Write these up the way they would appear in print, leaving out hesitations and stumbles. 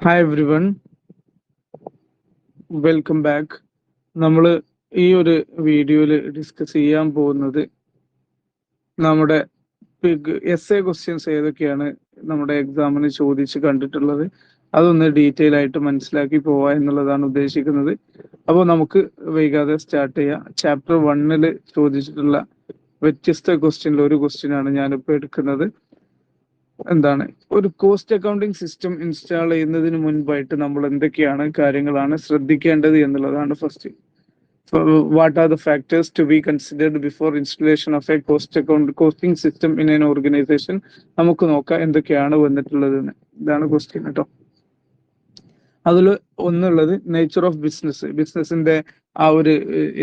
Hi every one, welcome back. നമ്മൾ ഈ ഒരു വീഡിയോയിൽ ഡിസ്കസ് ചെയ്യാൻ പോകുന്നത് നമ്മുടെ എസ് എ ക്വസ്റ്റ്യൻസ് ഏതൊക്കെയാണ് നമ്മുടെ എക്സാമിന് ചോദിച്ച് കണ്ടിട്ടുള്ളത്, അതൊന്ന് ഡീറ്റെയിൽ ആയിട്ട് മനസ്സിലാക്കി പോവാ എന്നുള്ളതാണ് ഉദ്ദേശിക്കുന്നത്. അപ്പോൾ നമുക്ക് വൈകാതെ സ്റ്റാർട്ട് ചെയ്യാം. ചാപ്റ്റർ 1 ചോദിച്ചിട്ടുള്ള വ്യത്യസ്ത ക്വസ്റ്റ്യനിൽ ഒരു ക്വസ്റ്റ്യൻ ആണ് ഞാനിപ്പോൾ എടുക്കുന്നത്. എന്താണ് ഒരു കോസ്റ്റ് അക്കൗണ്ടിംഗ് സിസ്റ്റം ഇൻസ്റ്റാൾ ചെയ്യുന്നതിന് മുൻപായിട്ട് നമ്മൾ എന്തൊക്കെയാണ് കാര്യങ്ങളാണ് ശ്രദ്ധിക്കേണ്ടത് എന്നുള്ളതാണ് first. What are the factors to be considered before installation of a costing system in an organisation. നമുക്ക് നോക്കാം എന്തൊക്കെയാണ് വന്നിട്ടുള്ളതെന്ന്. ഇതാണ് ക്വസ്റ്റ്യൻ കേട്ടോ. അതിൽ ഒന്നുള്ളത് നേച്ചർ ഓഫ് ബിസിനസിന്റെ ആ ഒരു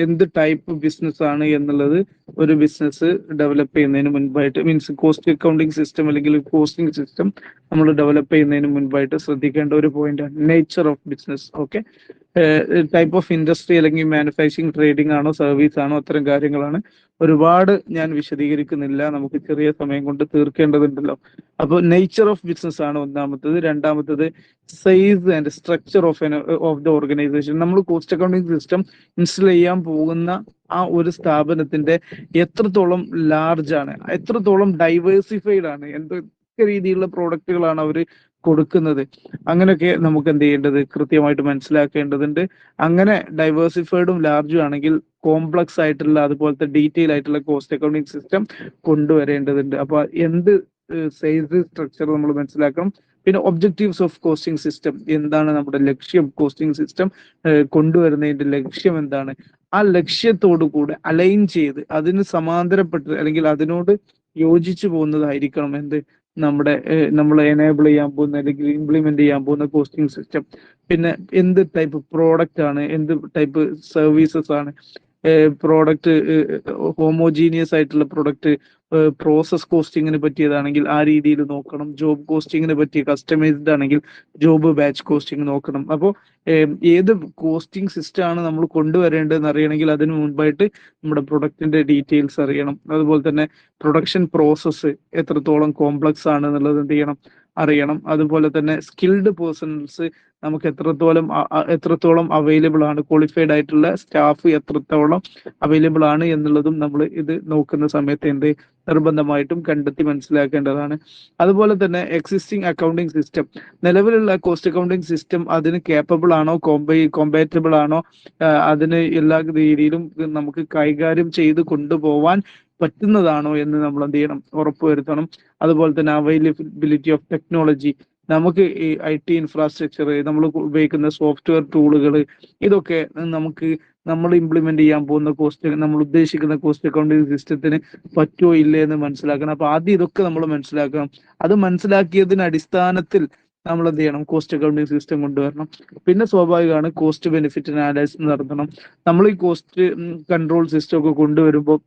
എന്ത് ടൈപ്പ് ബിസിനസ് ആണ് എന്നുള്ളത് ഒരു ബിസിനസ് ഡെവലപ്പ് ചെയ്യുന്നതിന് മുൻപായിട്ട്, മീൻസ് കോസ്റ്റ് അക്കൗണ്ടിങ് സിസ്റ്റം അല്ലെങ്കിൽ കോസ്റ്റിംഗ് സിസ്റ്റം നമ്മൾ ഡെവലപ്പ് ചെയ്യുന്നതിന് മുൻപായിട്ട് ശ്രദ്ധിക്കേണ്ട ഒരു പോയിന്റ് ആണ് nature of business. Okay, type of industry അല്ലെങ്കിൽ മാനുഫാക്ചറിങ്, ട്രേഡിംഗ് ആണോ, സർവീസ് ആണോ, അത്തരം കാര്യങ്ങളാണ്. ഒരുപാട് ഞാൻ വിശദീകരിക്കുന്നില്ല, നമുക്ക് ചെറിയ സമയം കൊണ്ട് തീർക്കേണ്ടതുണ്ടല്ലോ. അപ്പോൾ നേച്ചർ ഓഫ് ബിസിനസ് ആണ് ഒന്നാമത്തത്. രണ്ടാമത്തത് size and structure of the organisation. നമ്മൾ കോസ്റ്റ് അക്കൗണ്ടിങ് സിസ്റ്റം ഇൻസ്റ്റോൾ ചെയ്യാൻ പോകുന്ന ആ ഒരു സ്ഥാപനത്തിന്റെ എത്രത്തോളം ലാർജ് ആണ്, എത്രത്തോളം ഡൈവേഴ്സിഫൈഡ് ആണ്, എന്തൊക്കെ രീതിയിലുള്ള പ്രോഡക്റ്റുകളാണ് അവർ കൊടുക്കുന്നത്, അങ്ങനെയൊക്കെ നമുക്ക് എന്ത് ചെയ്യേണ്ടത് കൃത്യമായിട്ട് മനസ്സിലാക്കേണ്ടതുണ്ട്. അങ്ങനെ ഡൈവേഴ്സിഫൈഡും ലാർജും ആണെങ്കിൽ കോംപ്ലക്സ് ആയിട്ടുള്ള അതുപോലത്തെ ഡീറ്റെയിൽ ആയിട്ടുള്ള കോസ്റ്റ് അക്കൗണ്ടിങ് സിസ്റ്റം കൊണ്ടുവരേണ്ടതുണ്ട്. അപ്പൊ എന്ത് സൈസ് സ്ട്രക്ചർ നമ്മൾ മനസ്സിലാക്കണം. പിന്നെ ഒബ്ജക്റ്റീവ്സ് ഓഫ് കോസ്റ്റിംഗ് സിസ്റ്റം, എന്താണ് നമ്മുടെ ലക്ഷ്യം, കോസ്റ്റിംഗ് സിസ്റ്റം കൊണ്ടുവരുന്നതിന്റെ ലക്ഷ്യം എന്താണ്, ആ ലക്ഷ്യത്തോടു കൂടെ അലൈൻ ചെയ്ത് അതിന് സമാന്തരപ്പെട്ട് അല്ലെങ്കിൽ അതിനോട് യോജിച്ചു പോകുന്നതായിരിക്കണം എന്ത് നമ്മൾ എനേബിൾ ചെയ്യാൻ പോകുന്ന അല്ലെങ്കിൽ ഇംപ്ലിമെന്റ് ചെയ്യാൻ പോകുന്ന കോസ്റ്റിംഗ് സിസ്റ്റം. പിന്നെ എന്ത് ടൈപ്പ് പ്രോഡക്റ്റ് ആണ്, എന്ത് ടൈപ്പ് സർവീസസ് ആണ്, പ്രോഡക്റ്റ് ഹോമോജീനിയസ് ആയിട്ടുള്ള പ്രൊഡക്റ്റ് പ്രോസസ് കോസ്റ്റിങ്ങിന് പറ്റിയതാണെങ്കിൽ ആ രീതിയിൽ നോക്കണം. ജോബ് കോസ്റ്റിങ്ങിന് പറ്റിയ കസ്റ്റമൈസ്ഡ് ആണെങ്കിൽ ജോബ് ബാച്ച് കോസ്റ്റിംഗ് നോക്കണം. അപ്പോൾ ഏത് കോസ്റ്റിംഗ് സിസ്റ്റം ആണ് നമ്മൾ കൊണ്ടുവരേണ്ടതെന്ന് അറിയണമെങ്കിൽ അതിന് മുൻപായിട്ട് നമ്മുടെ പ്രൊഡക്റ്റിന്റെ ഡീറ്റെയിൽസ് അറിയണം. അതുപോലെ തന്നെ പ്രൊഡക്ഷൻ പ്രോസസ്സ് എത്രത്തോളം കോംപ്ലക്സ് ആണ് എന്നുള്ളത് എന്ത് ചെയ്യണം, അറിയണം. അതുപോലെ തന്നെ സ്കിൽഡ് പേഴ്സൺസ് നമുക്ക് എത്രത്തോളം അവൈലബിൾ ആണ്, ക്വാളിഫൈഡ് ആയിട്ടുള്ള സ്റ്റാഫ് എത്രത്തോളം അവൈലബിൾ ആണ് എന്നുള്ളതും നമ്മൾ ഇത് നോക്കുന്ന സമയത്ത് എന്ത് നിർബന്ധമായിട്ടും കണ്ടെത്തി മനസ്സിലാക്കേണ്ടതാണ്. അതുപോലെ തന്നെ എക്സിസ്റ്റിംഗ് അക്കൗണ്ടിംഗ് സിസ്റ്റം, നിലവിലുള്ള കോസ്റ്റ് അക്കൗണ്ടിംഗ് സിസ്റ്റം അതിന് കേപ്പബിൾ ആണോ, കോമ്പാറ്റബിൾ ആണോ, അതിന് എല്ലാ രീതിയിലും നമുക്ക് കൈകാര്യം ചെയ്ത് കൊണ്ടുപോവാൻ പറ്റുന്നതാണോ എന്ന് നമ്മൾ എന്ത് ചെയ്യണം, ഉറപ്പുവരുത്തണം. അതുപോലെ തന്നെ അവൈലബിലിറ്റി ഓഫ് ടെക്നോളജി, നമുക്ക് ഈ IT ഇൻഫ്രാസ്ട്രക്ചർ, നമ്മൾ ഉപയോഗിക്കുന്ന സോഫ്റ്റ്വെയർ ടൂളുകൾ, ഇതൊക്കെ നമ്മൾ ഇംപ്ലിമെന്റ് ചെയ്യാൻ പോകുന്ന നമ്മൾ ഉദ്ദേശിക്കുന്ന കോസ്റ്റ് അക്കൗണ്ടിംഗ് സിസ്റ്റത്തിന് പറ്റുമോ ഇല്ലേ എന്ന് മനസ്സിലാക്കണം. അപ്പൊ ആദ്യം ഇതൊക്കെ നമ്മൾ മനസ്സിലാക്കണം. അത് മനസ്സിലാക്കിയതിന് അടിസ്ഥാനത്തിൽ നമ്മൾ എന്ത് ചെയ്യണം, കോസ്റ്റ് അക്കൗണ്ടിംഗ് സിസ്റ്റം കൊണ്ടുവരണം. പിന്നെ സ്വാഭാവികമാണ് കോസ്റ്റ് ബെനിഫിറ്റ് അനാലിസിസ് നടത്തണം. നമ്മൾ ഈ കോസ്റ്റ് കൺട്രോൾ സിസ്റ്റം ഒക്കെ കൊണ്ടുവരുമ്പോൾ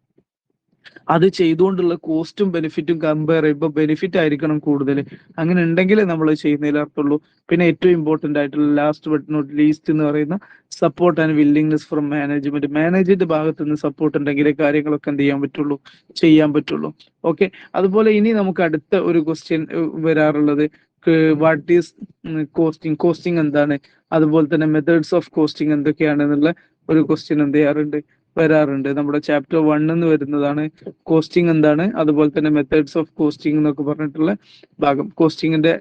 അത് ചെയ്തുകൊണ്ടുള്ള കോസ്റ്റും ബെനിഫിറ്റും കമ്പയർ ചെയ്യുമ്പോൾ ബെനിഫിറ്റ് ആയിരിക്കണം കൂടുതൽ. അങ്ങനെ ഉണ്ടെങ്കിലേ നമ്മൾ ചെയ്യുന്നതിൽ അർത്ഥമുള്ളൂ. പിന്നെ ഏറ്റവും ഇമ്പോർട്ടന്റ് ആയിട്ടുള്ള ലാസ്റ്റ് ബട്ട് നോട്ട് ലീസ്റ്റ് എന്ന് പറയുന്ന support and willingness from management ഭാഗത്ത് നിന്ന് സപ്പോർട്ട് ഉണ്ടെങ്കിലേ കാര്യങ്ങളൊക്കെ എന്ത് ചെയ്യാൻ പറ്റുള്ളൂ. ഓക്കെ, അതുപോലെ ഇനി നമുക്ക് അടുത്ത ഒരു ക്വസ്റ്റ്യൻ വരാറുള്ളത് വാട്ട് ഈസ് കോസ്റ്റിംഗ് എന്താണ്, അതുപോലെ തന്നെ മെത്തേഡ്സ് ഓഫ് കോസ്റ്റിംഗ് എന്തൊക്കെയാണ് എന്നുള്ള ഒരു ക്വസ്റ്റ്യൻ വരാറുണ്ട്. നമ്മുടെ ചാപ്റ്റർ 1 വരുന്നതാണ് കോസ്റ്റിംഗ് എന്താണ്, അതുപോലെ തന്നെ മെത്തേഡ്സ് ഓഫ് കോസ്റ്റിംഗ് എന്നൊക്കെ പറഞ്ഞിട്ടുള്ള ഭാഗം. കോസ്റ്റിംഗിന്റെ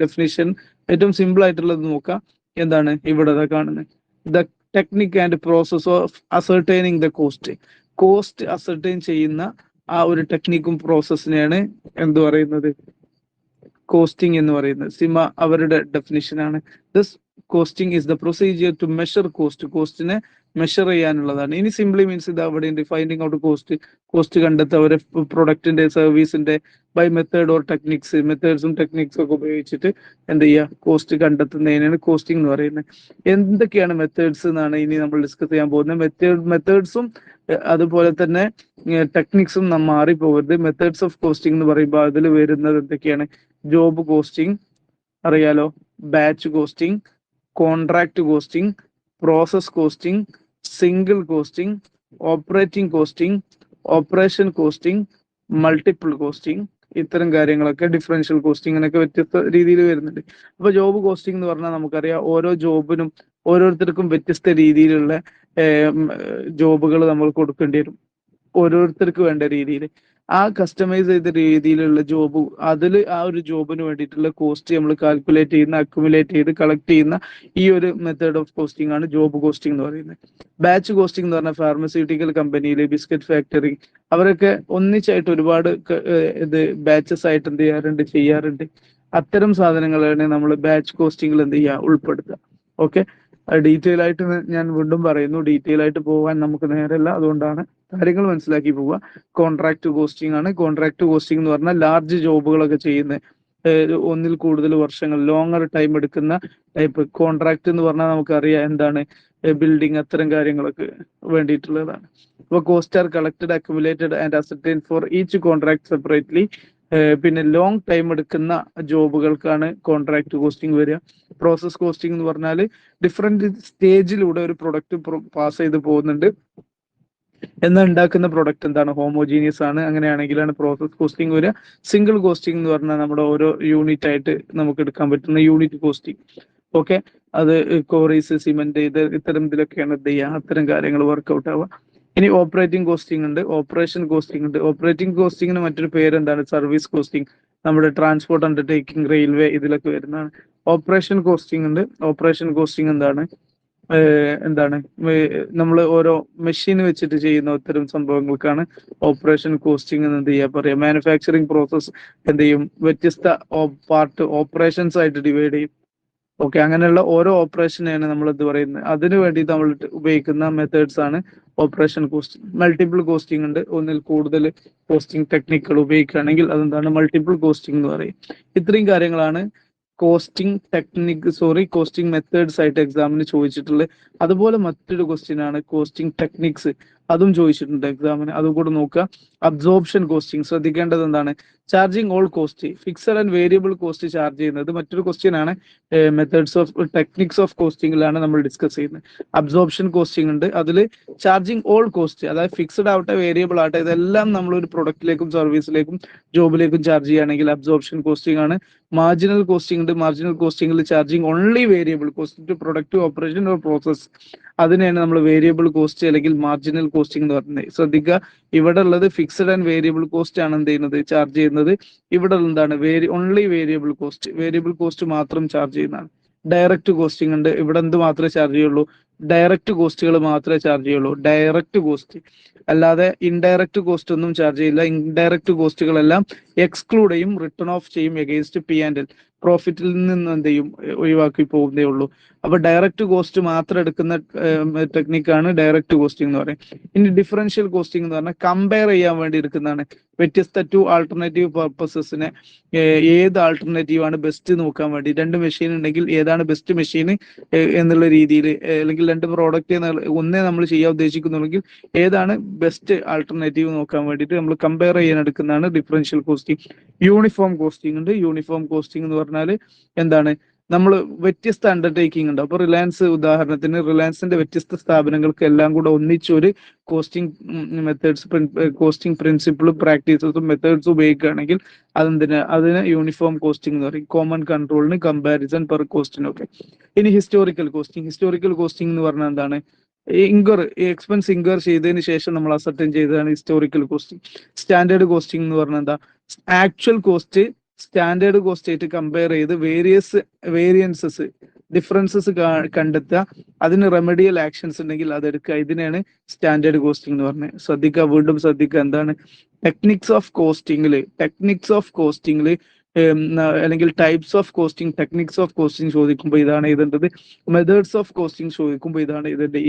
ഡെഫിനിഷൻ ഏറ്റവും സിമ്പിൾ ആയിട്ടുള്ളത് നോക്കാം. എന്താണ് ഇവിടെ കാണുന്നത്, the technique and process of ascertaining the cost ascertain ചെയ്യുന്ന ആ ഒരു ടെക്നിക്കും പ്രോസസ്സിനെയാണ് എന്ത് പറയുന്നത്, കോസ്റ്റിംഗ് എന്ന് പറയുന്നത്. അവരുടെ ഡെഫിനിഷൻ ആണ്. This costing is the procedure to measure കോസ്റ്റിനെ മെഷർ ചെയ്യാനുള്ളതാണ്. ഇനി സിംപ്ലി മീൻസ് ഇത് അവിടെ ഫൈൻഡിങ് ഔട്ട് കോസ്റ്റ് കണ്ടെത്തുക ഒരു പ്രൊഡക്റ്റിന്റെ സർവീസിന്റെ ബൈ മെത്തേഡ് ഓർ മെത്തേഡ്സും ടെക്നിക്സും ഒക്കെ ഉപയോഗിച്ചിട്ട് എന്ത് ചെയ്യുക, കോസ്റ്റ് കണ്ടെത്തുന്നതിനാണ് കോസ്റ്റിംഗ് എന്ന് പറയുന്നത്. എന്തൊക്കെയാണ് മെത്തേഡ്സ് എന്നാണ് ഇനി നമ്മൾ ഡിസ്കസ് ചെയ്യാൻ പോകുന്നത്. മെത്തേഡ്സും അതുപോലെ തന്നെ ടെക്നിക്സും മാറിപ്പോകരുത്. മെത്തേഡ്സ് ഓഫ് കോസ്റ്റിംഗ് എന്ന് പറയുമ്പോൾ അതിൽ വരുന്നത് എന്തൊക്കെയാണ്, ജോബ് കോസ്റ്റിംഗ് അറിയാലോ, batch costing, contract costing, process costing, single costing, operating costing, operation costing, multiple costing, ഇത്തരം കാര്യങ്ങളൊക്കെ ഡിഫറൻഷ്യൽ കോസ്റ്റിങ്ങിനൊക്കെ വ്യത്യസ്ത രീതിയിൽ വരുന്നുണ്ട്. അപ്പൊ ജോബ് കോസ്റ്റിംഗ് എന്ന് പറഞ്ഞാൽ നമുക്കറിയാം ഓരോ ജോബിനും ഓരോരുത്തർക്കും വ്യത്യസ്ത രീതിയിലുള്ള ജോബുകൾ നമ്മൾ കൊടുക്കേണ്ടി വരും. ഓരോരുത്തർക്ക് വേണ്ട രീതിയിൽ ആ കസ്റ്റമൈസ് ചെയ്ത രീതിയിലുള്ള ജോബ് അതിൽ ആ ഒരു ജോബിന് വേണ്ടിയിട്ടുള്ള കോസ്റ്റ് നമ്മൾ കാൽക്കുലേറ്റ് ചെയ്യുന്ന അക്യുമുലേറ്റ് ചെയ്ത് കളക്ട് ചെയ്യുന്ന ഈ ഒരു മെത്തേഡ് ഓഫ് കോസ്റ്റിംഗ് ആണ് ജോബ് കോസ്റ്റിംഗ് എന്ന് പറയുന്നത്. ബാച്ച് കോസ്റ്റിംഗ് എന്ന് പറഞ്ഞാൽ ഫാർമസ്യൂട്ടിക്കൽ കമ്പനിയിൽ ബിസ്ക്കറ്റ് ഫാക്ടറി അവരൊക്കെ ഒന്നിച്ചായിട്ട് ഒരുപാട് ഇത് ബാച്ചസ് ആയിട്ട് എന്ത് ചെയ്യാറുണ്ട്. അത്തരം സാധനങ്ങളാണ് നമ്മൾ ബാച്ച് കോസ്റ്റിംഗിൽ എന്ത് ചെയ്യുക ഉൾപ്പെടുത്തുക. ഓക്കെ, ഡീറ്റെയിൽ ആയിട്ട് ഞാൻ വീണ്ടും പറയുന്നു, ഡീറ്റെയിൽ ആയിട്ട് പോകാൻ നമുക്ക് നേരമില്ല, അതുകൊണ്ടാണ് കാര്യങ്ങൾ മനസ്സിലാക്കി പോവുക. കോൺട്രാക്ട് കോസ്റ്റിംഗ് ആണ്. കോൺട്രാക്ട് കോസ്റ്റിംഗ് എന്ന് പറഞ്ഞാൽ ലാർജ് ജോബുകളൊക്കെ ചെയ്യുന്ന ഒന്നിൽ കൂടുതൽ വർഷങ്ങൾ ലോങ്ങർ ടൈം എടുക്കുന്ന ടൈപ്പ്. കോൺട്രാക്ട് എന്ന് പറഞ്ഞാൽ നമുക്കറിയാം എന്താണ്, ബിൽഡിംഗ് അത്തരം കാര്യങ്ങളൊക്കെ വേണ്ടിയിട്ടുള്ളതാണ്. അപ്പോൾ cost are collected accumulated and ascertained for each contract separately. പിന്നെ ലോങ് ടൈം എടുക്കുന്ന ജോബുകൾക്കാണ് കോൺട്രാക്ട് കോസ്റ്റിംഗ് വരിക. പ്രോസസ് കോസ്റ്റിംഗ് എന്ന് പറഞ്ഞാൽ ഡിഫറെന്റ് സ്റ്റേജിലൂടെ ഒരു പ്രൊഡക്റ്റ് പാസ് ചെയ്ത് പോകുന്നുണ്ട്, എന്നാൽ ഉണ്ടാക്കുന്ന പ്രൊഡക്റ്റ് എന്താണ്, ഹോമോജീനിയസ് ആണ്. അങ്ങനെയാണെങ്കിലാണ് പ്രോസസ് കോസ്റ്റിംഗ് വരിക. സിംഗിൾ കോസ്റ്റിംഗ് എന്ന് പറഞ്ഞാൽ നമ്മുടെ ഓരോ യൂണിറ്റ് ആയിട്ട് നമുക്ക് എടുക്കാൻ പറ്റുന്ന യൂണിറ്റ് കോസ്റ്റിംഗ്. ഓക്കെ, അത് കോറീസ്, സിമെന്റ്, ഇത്തരം ഇതിലൊക്കെയാണ് എന്ത് ചെയ്യുക, അത്തരം കാര്യങ്ങൾ വർക്ക്ഔട്ട് ആവുക. ഇനി ഓപ്പറേറ്റിംഗ് കോസ്റ്റിംഗ് ഉണ്ട്, ഓപ്പറേഷൻ കോസ്റ്റിംഗ് ഉണ്ട്. ഓപ്പറേറ്റിംഗ് കോസ്റ്റിംഗിന് മറ്റൊരു പേര് എന്താണ്, സർവീസ് കോസ്റ്റിംഗ്. നമ്മുടെ ട്രാൻസ്പോർട്ട് അണ്ടർടേക്കിംഗ്, റെയിൽവേ, ഇതിലൊക്കെ വരുന്നതാണ്. ഓപ്പറേഷൻ കോസ്റ്റിംഗ് ഉണ്ട്. ഓപ്പറേഷൻ കോസ്റ്റിംഗ് എന്താണ് നമ്മൾ ഓരോ മെഷീൻ വെച്ചിട്ട് ചെയ്യുന്ന ഇത്തരം സംഭവങ്ങൾക്കാണ് ഓപ്പറേഷൻ കോസ്റ്റിംഗ് എന്ന് എന്ത് ചെയ്യാ പറയാം. മാനുഫാക്ചറിങ് പ്രോസസ് എന്ത് ചെയ്യും, വ്യത്യസ്ത പാർട്ട് ഓപ്പറേഷൻസ് ആയിട്ട് ഡിവൈഡ് ചെയ്യും. ഓക്കെ, അങ്ങനെയുള്ള ഓരോ ഓപ്പറേഷനെയാണ് നമ്മൾ എന്ത് പറയുന്നത്, അതിനു വേണ്ടി നമ്മൾ ഉപയോഗിക്കുന്ന മെത്തേഡ്സ് ആണ് ഓപ്പറേഷൻ കോസ്റ്റിംഗ്. മൾട്ടിപ്പിൾ കോസ്റ്റിംഗ് ഉണ്ട്, ഒന്നിൽ കൂടുതൽ കോസ്റ്റിംഗ് ടെക്നിക്കുകൾ ഉപയോഗിക്കുകയാണെങ്കിൽ അതെന്താണ് മൾട്ടിപ്പിൾ കോസ്റ്റിംഗ് എന്ന് പറയും. ഇത്രയും കാര്യങ്ങളാണ് കോസ്റ്റിംഗ് മെത്തേഡ്സ് ആയിട്ട് എക്സാമിന് ചോദിച്ചിട്ടുള്ളത്. അതുപോലെ മറ്റൊരു ക്വസ്റ്റ്യൻ ആണ് കോസ്റ്റിംഗ് ടെക്നിക്സ്, അതും ചോദിച്ചിട്ടുണ്ട് എക്സാമിന്, അതും കൂടെ നോക്കുക. അബ്സോർപ്ഷൻ കോസ്റ്റിംഗ് ശ്രദ്ധിക്കേണ്ടത് എന്താണ്, charging all cost, fixed and variable cost charge ചെയ്യുന്നത് മറ്റൊരു ക്വസ്റ്റ്യൻ ആണ്. മെത്തേഡ്സ് ഓഫ് ടെക്നിക്സ് ഓഫ് കോസ്റ്റിംഗിലാണ് നമ്മൾ ഡിസ്കസ് ചെയ്യുന്നത്. അബ്സോർപ്ഷൻ കോസ്റ്റിംഗ് ഉണ്ട്, അതിൽ ചാർജിങ് ഓൾ കോസ്റ്റ്, അതായത് ഫിക്സഡ് ആവട്ടെ വേരിയബിൾ ആവട്ടെ ഇതെല്ലാം നമ്മൾ ഒരു പ്രൊഡക്റ്റിലേക്കും സർവീസിലേക്കും ജോബിലേക്കും ചാർജ് ചെയ്യുകയാണെങ്കിൽ അബ്സോർപ്ഷൻ കോസ്റ്റിംഗ് ആണ്. മാർജിനൽ കോസ്റ്റിംഗ് ഉണ്ട്, മാർജിനൽ കോസ്റ്റിംഗിൽ charging only variable cost to product operation or process, അതിനെയാണ് നമ്മൾ വേരിയബിൾ കോസ്റ്റ് അല്ലെങ്കിൽ മാർജിനൽ കോസ്റ്റിംഗ് എന്ന് പറയുന്നത്. ശ്രദ്ധിക്കുക, ഇവിടെ ഉള്ളത് ഫിക്സഡ് ആൻഡ് വേരിയബിൾ കോസ്റ്റ് ആണ് എന്ത് ചെയ്യുന്നത്, ചാർജ് ചെയ്യുന്നത്. ഇവിടെ എന്താണ്, ഓൺലി വേരിയബിൾ കോസ്റ്റ് മാത്രം ചാർജ് ചെയ്യുന്നതാണ്. ഡയറക്റ്റ് കോസ്റ്റിംഗ് ഉണ്ട്, ഇവിടെ എന്ത് മാത്രമേ ചാർജ് ചെയ്യുള്ളൂ, ഡയറക്റ്റ് കോസ്റ്റുകൾ മാത്രമേ ചാർജ് ചെയ്യുള്ളൂ, ഡയറക്റ്റ് കോസ്റ്റ്. അല്ലാതെ ഇൻഡയറക്റ്റ് കോസ്റ്റ് ഒന്നും ചാർജ് ചെയ്യില്ല. ഇൻഡയറക്റ്റ് കോസ്റ്റുകളെല്ലാം എക്സ്ക്ലൂഡ് ചെയ്യും, റിട്ടേൺ ഓഫ് ചെയ്യും എഗെയിൻസ്റ്റ് P&L, പ്രോഫിറ്റിൽ നിന്ന് എന്ത് ചെയ്യും, ഒഴിവാക്കി പോകുന്നേ ഉള്ളൂ. അപ്പൊ ഡയറക്റ്റ് കോസ്റ്റ് മാത്രം എടുക്കുന്ന ടെക്നിക്കാണ് ഡയറക്റ്റ് കോസ്റ്റിംഗ് എന്ന് പറയും. ഇനി ഡിഫറൻഷ്യൽ കോസ്റ്റിംഗ് എന്ന് പറഞ്ഞാൽ കമ്പയർ ചെയ്യാൻ വേണ്ടി എടുക്കുന്നതാണ്. വ്യത്യസ്ത ടു ആൾട്ടർനേറ്റീവ് പർപ്പസസിനെ ഏത് ആൾട്ടർനേറ്റീവ് ആണ് ബെസ്റ്റ് നോക്കാൻ വേണ്ടി, രണ്ട് മെഷീൻ ഉണ്ടെങ്കിൽ ഏതാണ് ബെസ്റ്റ് മെഷീൻ എന്നുള്ള രീതിയിൽ, അല്ലെങ്കിൽ രണ്ട് പ്രോഡക്റ്റ് ഒന്നേ നമ്മൾ ചെയ്യാൻ ഉദ്ദേശിക്കുന്നുണ്ടെങ്കിൽ ഏതാണ് ബെസ്റ്റ് ആൾട്ടർനേറ്റീവ് നോക്കാൻ വേണ്ടിയിട്ട് നമ്മൾ കമ്പയർ ചെയ്യാൻ എടുക്കുന്നതാണ് ഡിഫറൻഷ്യൽ കോസ്റ്റിംഗ്. യൂണിഫോം കോസ്റ്റിംഗ് ഉണ്ട്. യൂണിഫോം കോസ്റ്റിംഗ് എന്ന് പറഞ്ഞാൽ എന്താണ്, നമ്മൾ വ്യത്യസ്ത അണ്ടർടേക്കിംഗ് ഉണ്ട്. അപ്പൊ റിലയൻസ്, ഉദാഹരണത്തിന് റിലയൻസിന്റെ വ്യത്യസ്ത സ്ഥാപനങ്ങൾക്ക് എല്ലാം കൂടെ ഒന്നിച്ചൊരു കോസ്റ്റിംഗ് കോസ്റ്റിംഗ് പ്രിൻസിപ്പിളും പ്രാക്ടീസസും മെത്തേഡ്സും ഉപയോഗിക്കുകയാണെങ്കിൽ അതിന് യൂണിഫോം കോസ്റ്റിംഗ് എന്ന് പറയും. കോമൺ കൺട്രോളിന്, കമ്പാരിസൺ, പെർ കോസ്റ്റിനൊക്കെ. ഇനി ഹിസ്റ്റോറിക്കൽ കോസ്റ്റിംഗ് എന്ന് പറഞ്ഞാൽ എന്താണ്, എക്സ്പെൻസ് ഇൻകർ ചെയ്തതിന് ശേഷം നമ്മൾ അസർട്ടൈൻ ചെയ്തതാണ് ഹിസ്റ്റോറിക്കൽ കോസ്റ്റിംഗ്. സ്റ്റാൻഡേർഡ് കോസ്റ്റിംഗ് എന്ന് പറഞ്ഞാൽ എന്താ, ആക്ച്വൽ കോസ്റ്റ് സ്റ്റാൻഡേർഡ് കോസ്റ്റ് ആയിട്ട് കമ്പയർ ചെയ്ത് വേരിയൻസസ് ഡിഫറൻസസ് കണ്ടെത്തുക, അതിന് റെമഡിയൽ ആക്ഷൻസ് ഉണ്ടെങ്കിൽ അതെടുക്കുക, ഇതിനെയാണ് സ്റ്റാൻഡേർഡ് കോസ്റ്റിംഗ് എന്ന് പറഞ്ഞത്. വീണ്ടും ശ്രദ്ധിക്കുക, എന്താണ് ടെക്നിക്സ് ഓഫ് കോസ്റ്റിംഗില് അല്ലെങ്കിൽ types of costing, techniques of costing ചോദിക്കുമ്പോൾ ഇതാണ് എഴുതേണ്ടത്. മെത്തേഡ്സ് ഓഫ് കോസ്റ്റിംഗ് ചോദിക്കുമ്പോൾ ഇതാണ് എഴുതേണ്ടത്.